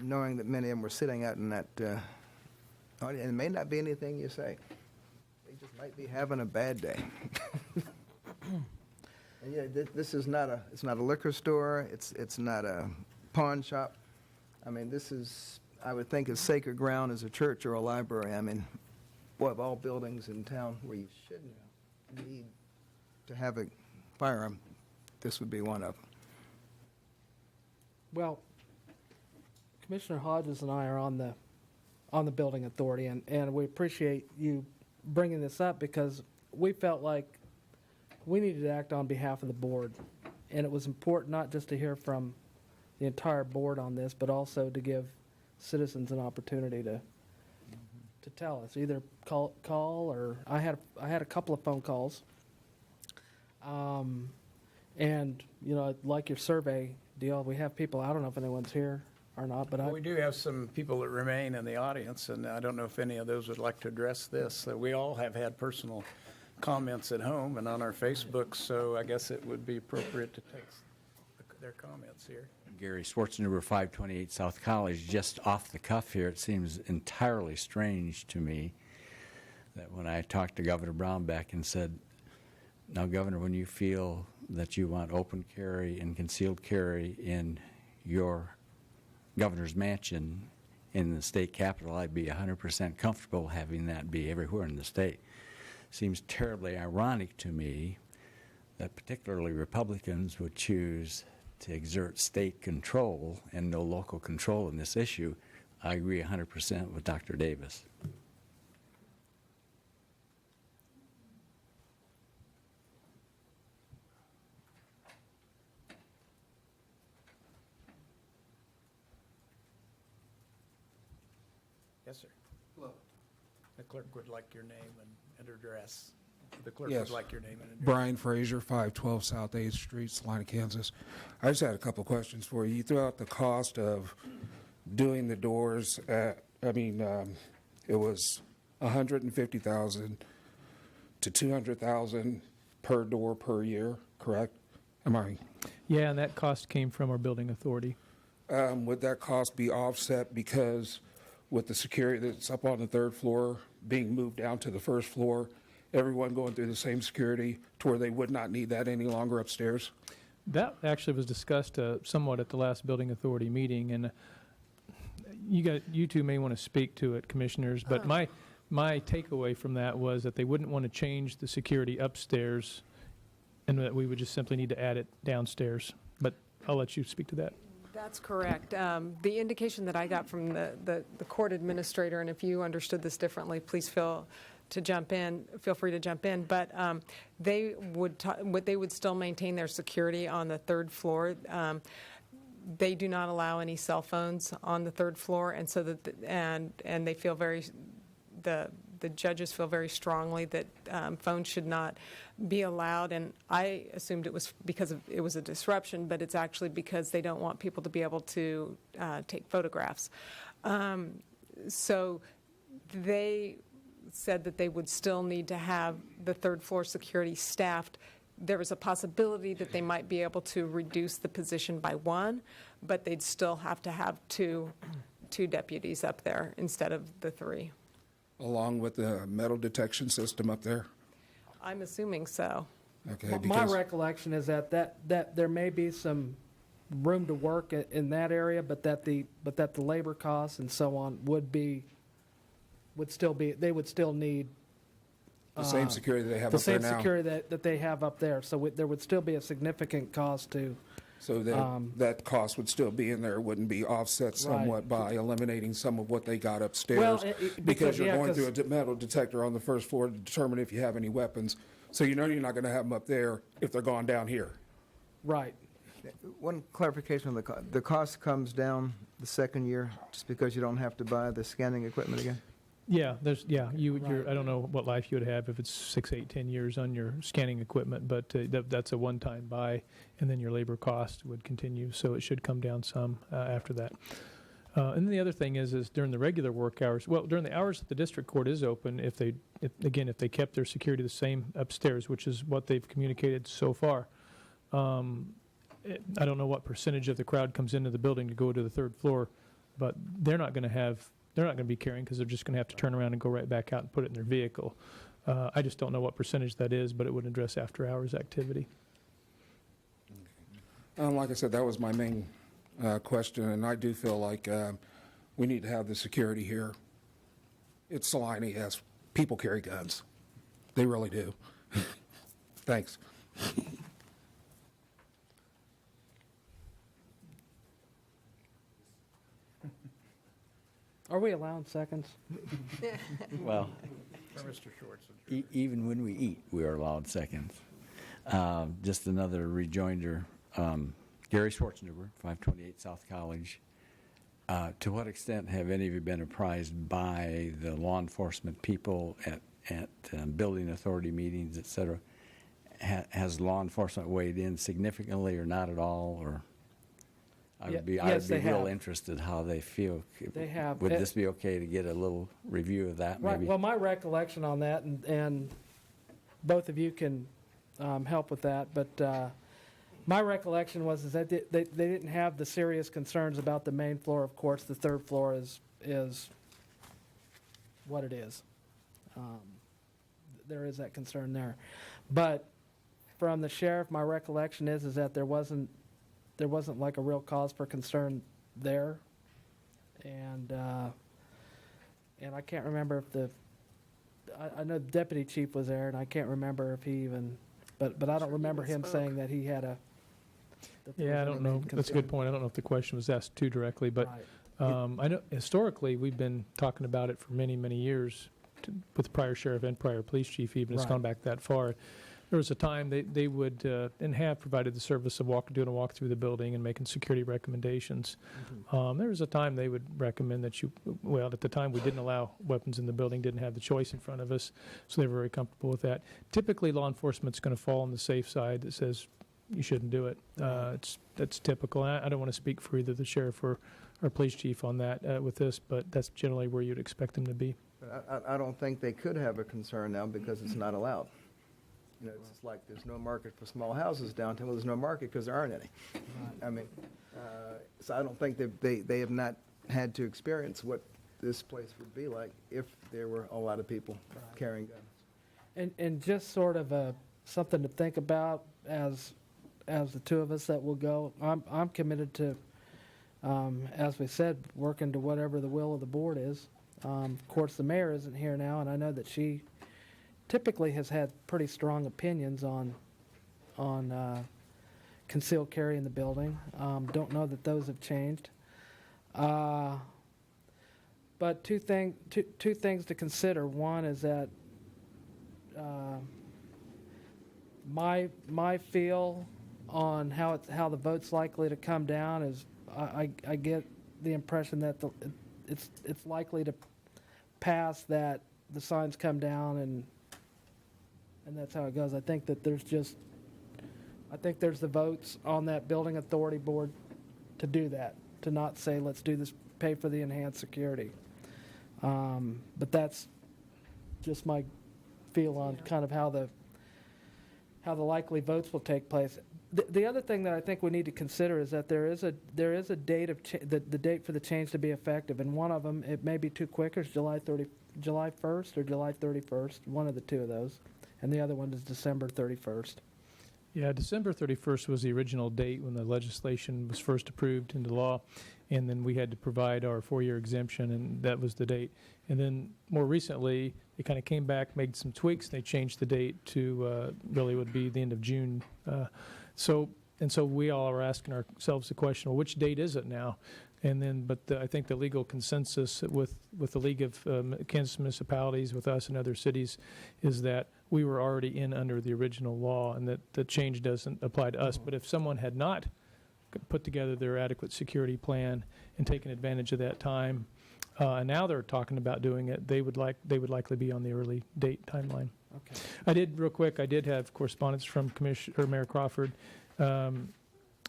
knowing that many of them were sitting out in that audience. And it may not be anything you say. They just might be having a bad day. And yeah, this is not a liquor store. It's not a pawn shop. I mean, this is, I would think, as sacred ground as a church or a library. I mean, boy, of all buildings in town where you shouldn't need to have a firearm, this would be one of them. Well, Commissioner Hodges and I are on the building authority, and we appreciate you bringing this up because we felt like we needed to act on behalf of the board, and it was important not just to hear from the entire board on this, but also to give citizens an opportunity to tell us, either call or I had a couple of phone calls, and like your survey deal, we have people. I don't know if anyone's here or not, but we do have some people that remain in the audience, and I don't know if any of those would like to address this. We all have had personal comments at home and on our Facebook, so I guess it would be appropriate to take their comments here. Gary Schwarzenegger, 528 South College. Just off the cuff here, it seems entirely strange to me that when I talked to Governor Brownback and said, now, Governor, when you feel that you want open carry and concealed carry in your governor's mansion in the state capital, I'd be 100% comfortable having that be everywhere in the state. Seems terribly ironic to me that particularly Republicans would choose to exert state control and no local control in this issue. I agree 100% with Dr. Davis. Yes, sir. Hello. The clerk would like your name and address. The clerk Yes. would like your name and address. Brian Frazier, 512 South 8th Street, Salina, Kansas. I just had a couple of questions for you. You threw out the cost of doing the doors. It was $150,000 to $200,000 per door per year, correct? Am I? Yeah, and that cost came from our building authority. Would that cost be offset because with the security that's up on the 3rd floor being moved down to the 1st floor, everyone going through the same security to where they would not need that any longer upstairs? That actually was discussed somewhat at the last Building Authority meeting, and you two may want to speak to it, commissioners, but my takeaway from that was that they wouldn't want to change the security upstairs, and that we would just simply need to add it downstairs. But I'll let you speak to that. That's correct. The indication that I got from the court administrator, and if you understood this differently, please feel free to jump in, but they would still maintain their security on the third floor. They do not allow any cell phones on the third floor, and so and they feel the judges feel very strongly that phones should not be allowed, and I assumed it was because it was a disruption, but it's actually because they don't want people to be able to take photographs. So they said that they would still need to have the third floor security staffed. There was a possibility that they might be able to reduce the position by one, but they'd still have to have two deputies up there instead of the three. Along with the metal detection system up there? I'm assuming so. Okay, My recollection is that there may be some room to work in that area, but that the labor costs and so on they would still need the same security they have the up there now. same security that they have up there. So there would still be a significant cost to. So that cost would still be in there. It wouldn't be offset somewhat by eliminating some of what they got upstairs. Well, because you're going through a metal detector on the first floor to determine if you have any weapons. So you know you're not going to have them up there if they're gone down here. Right. One clarification on the cost comes down the second year just because you don't have to buy the scanning equipment again? Yeah, I don't know what life you would have if it's 6, 8, 10 years on your scanning equipment, but that's a one-time buy, and then your labor cost would continue, so it should come down some after that. And then the other thing is during the regular work hours, well, during the hours that the district court is open, if they kept their security the same upstairs, which is what they've communicated so far, I don't know what percentage of the crowd comes into the building to go to the third floor, but they're not going to be carrying because they're just going to have to turn around and go right back out and put it in their vehicle. I just don't know what percentage that is, but it would address after-hours activity. Like I said, that was my main question, and I do feel like we need to have the security here. It's Salina, yes. People carry guns. They really do. Thanks. Are we allowing seconds? Well, Mr. Schwartz. even when we eat, we are allowed seconds. Just another rejoinder. Gary Schwarzenegger, 528 South College. To what extent have any of you been apprised by the law enforcement people at building authority meetings, et cetera? Has law enforcement weighed in significantly or not at all? Or I would be real interested how they feel. They have. Would this be okay to get a little review of that? Right. Maybe? Well, my recollection on that, and both of you can help with that, but my recollection was that they didn't have the serious concerns about the main floor. Of course, the third floor is what it is. There is that concern there, but from the sheriff, my recollection is that there wasn't like a real cause for concern there, and I can't remember if I know the deputy chief was there, and I can't remember if he even, but I don't remember him saying that he had a. Yeah, I don't know. That's a good point. I don't know if the question was asked too directly, but Right. I know historically we've been talking about it for many, many years with the prior sheriff and prior police chief. Even it's Right. gone back that far. There was a time they would and have provided the service of doing a walk through the building and making security recommendations. There was a time they would recommend that at the time we didn't allow weapons in the building, didn't have the choice in front of us, so they were very comfortable with that. Typically, law enforcement's going to fall on the safe side that says you shouldn't do it. That's typical. I don't want to speak for either the sheriff or police chief on that with this, but that's generally where you'd expect them to be. I don't think they could have a concern now because it's not allowed. You know, it's just like there's no market for small houses downtown. Well, there's no market because there aren't any. I mean, so I don't think they have not had to experience what this place would be like if there were a lot of people carrying guns. And just sort of something to think about as as the two of us that will go. I'm committed to, as we said, working to whatever the will of the board is. Of course, the mayor isn't here now, and I know that she typically has had pretty strong opinions on concealed carry in the building. Don't know that those have changed. But two things to consider. One is that my feel on how the vote's likely to come down is I get the impression that it's likely to pass, that the signs come down and that's how it goes. I think that there's the votes on that building authority board to do that, to not say let's do this, pay for the enhanced security. But that's just my feel on kind of how the likely votes will take place. The other thing that I think we need to consider is that there is a date of the date for the change to be effective, and one of them, it may be too quick, is July 1st or July 31st, one of the two of those, and the other one is December 31st. Yeah, December 31st was the original date when the legislation was first approved into law, and then we had to provide our 4-year exemption, and that was the date. And then more recently, they kind of came back, made some tweaks, and they changed the date to really would be the end of June. So we all are asking ourselves the question, well, which date is it now? And then, I think the legal consensus with the League of Kansas Municipalities, with us and other cities, is that we were already under the original law, and that the change doesn't apply to us. But if someone had not put together their adequate security plan and taken advantage of that time, and now they're talking about doing it, they would likely be on the early date timeline. Okay. I did have correspondence from Mayor Crawford.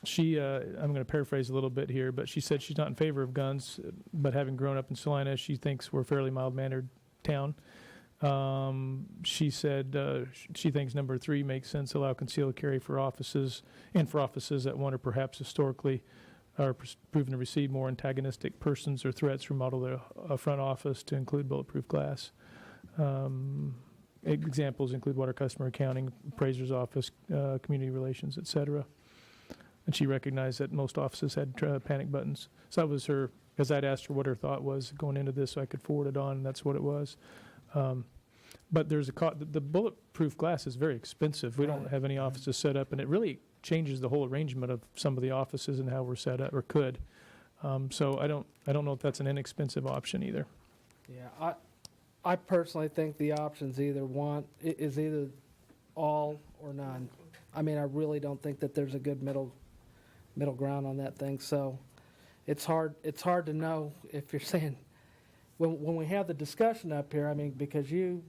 She, I'm going to paraphrase a little bit here, but she said she's not in favor of guns, but having grown up in Salina, she thinks we're a fairly mild-mannered town. She said she thinks number 3 makes sense, allow concealed carry for offices, and for offices that one or perhaps historically are proven to receive more antagonistic persons or threats, remodel their front office to include bulletproof glass. Examples include water customer accounting, appraiser's office, community relations, et cetera. And she recognized that most offices had panic buttons. So that was her, because I'd asked her what her thought was going into this, so I could forward it on, and that's what it was. But there's the bulletproof glass is very expensive. We don't have any offices set up, and it really changes the whole arrangement of some of the offices and how we're set up, or could. So I don't know if that's an inexpensive option either. Yeah, I personally think the options is either all or none. I mean, I really don't think that there's a good middle ground on that thing. So it's hard to know if you're saying when we have the discussion up here. I mean, because you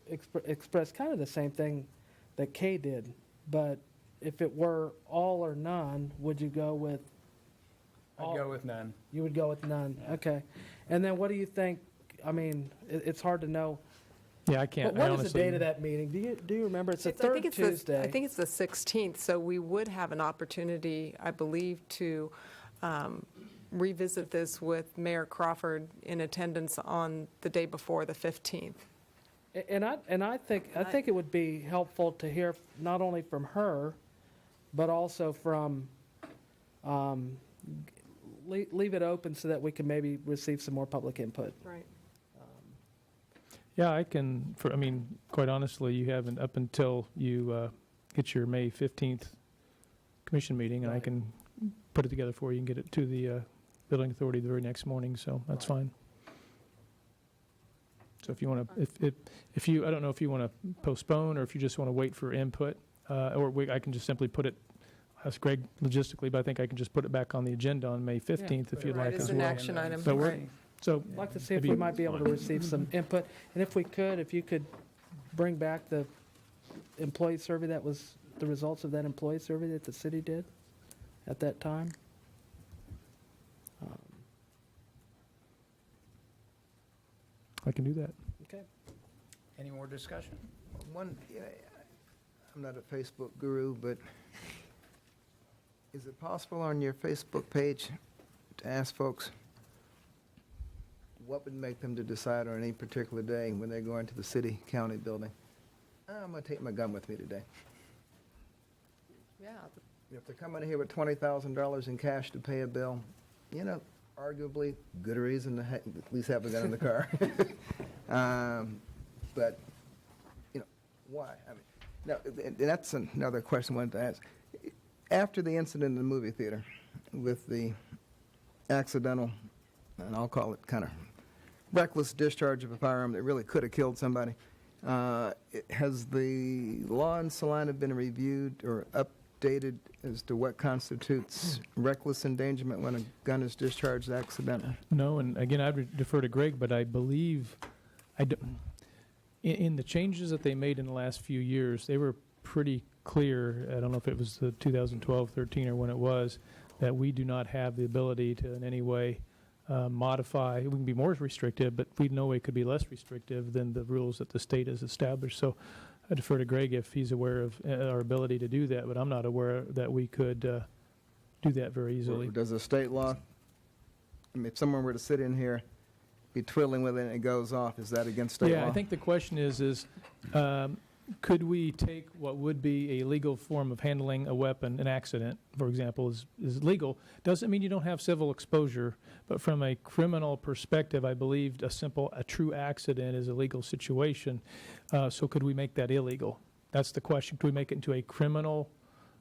expressed kind of the same thing that Kay did, but if it were all or none, would you go with? I'd go with none. You would go with none. Yeah. Okay. And then what do you think? I mean, it's hard to know. Yeah, I can't. What is the date of that meeting? Do you remember? It's the third Tuesday. I think it's the 16th, so we would have an opportunity, I believe, to revisit this with Mayor Crawford in attendance on the day before, the 15th. And I think it would be helpful to hear not only from her, but also from leave it open so that we can maybe receive some more public input. Right. Yeah, I can. Quite honestly, you haven't up until you get your May 15th commission meeting, and I can put it together for you and get it to the building authority the very next morning. So that's fine. So if you want to, if you, I don't know if you want to postpone or if you just want to wait for input, I can just simply put it. Ask Greg logistically, but I think I can just put it back on the agenda on May 15th if you'd like as as an well. action item. So Right. I'd like to see if we might be able to receive some input. And if you could bring back the employee survey that was the results of that employee survey that the city did at that time. I can do that. Okay. Any more discussion? I'm not a Facebook guru, but is it possible on your Facebook page to ask folks what would make them to decide on any particular day when they're going to the city county building? I'm going to take my gun with me today. Yeah. If they're coming here with $20,000 in cash to pay a bill, arguably good reason to at least have a gun in the car. But, why? I mean, no, and that's another question I wanted to ask. After the incident in the movie theater with the accidental, and I'll call it kind of reckless discharge of a firearm that really could have killed somebody, has the law in Salina been reviewed or updated as to what constitutes reckless endangerment when a gun is discharged accidentally? No, and again, I'd defer to Greg, but I believe, in the changes that they made in the last few years, they were pretty clear, I don't know if it was the 2012, 13, or when it was, that we do not have the ability to in any way modify. We can be more restrictive, but we know it could be less restrictive than the rules that the state has established. So I defer to Greg if he's aware of our ability to do that, but I'm not aware that we could do that very easily. Does the state law, I mean, if someone were to sit in here, be twiddling with it and it goes off, is that against state law? Yeah, I think the question is could we take what would be a legal form of handling a weapon, an accident, for example, is legal. Doesn't mean you don't have civil exposure, but from a criminal perspective, I believe a true accident is a legal situation. So could we make that illegal? That's the question. Could we make it into a criminal,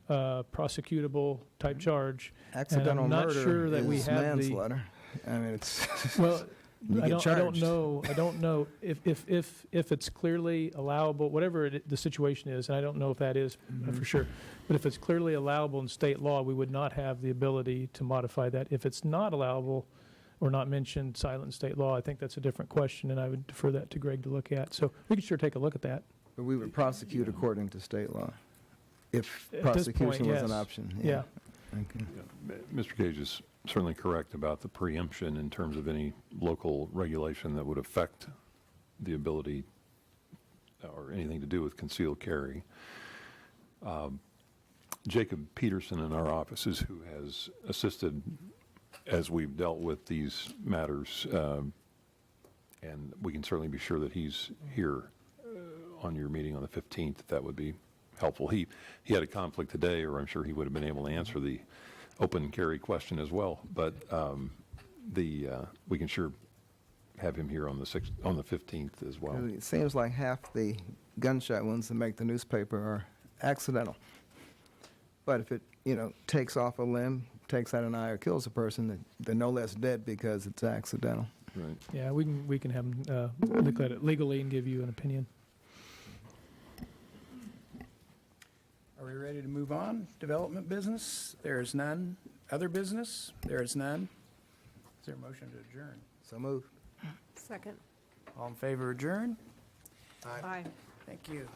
prosecutable type charge? Accidental and I'm not murder sure that is we have manslaughter. I mean, it's well. you I get don't charged. know if it's clearly allowable, whatever the situation is, and I don't know if that is for sure. But if it's clearly allowable in state law, we would not have the ability to modify that. If it's not allowable or not mentioned silent in state law, I think that's a different question, and I would defer that to Greg to look at. So we could sure take a look at that. But we would prosecute according to state law, if At this prosecution point, was an yes. option. Yeah. Okay. Mr. Gage is certainly correct about the preemption in terms of any local regulation that would affect the ability or anything to do with concealed carry. Jacob Peterson in our offices, who has assisted as we've dealt with these matters, and we can certainly be sure that he's here on your meeting on the 15th, if that would be helpful. He had a conflict today, or I'm sure he would have been able to answer the open carry question as well. But we can sure have him here on the 15th as well. It seems like half the gunshot wounds that make the newspaper are accidental. But if it, takes off a limb, takes out an eye, or kills a person, they're no less dead because it's accidental. Right. Yeah, we can have him look at it legally and give you an opinion. Are we ready to move on? Development business? There is none. Other business? There is none. Is there a motion to adjourn? So moved. Second. All in favor, adjourn? Aye. Thank you.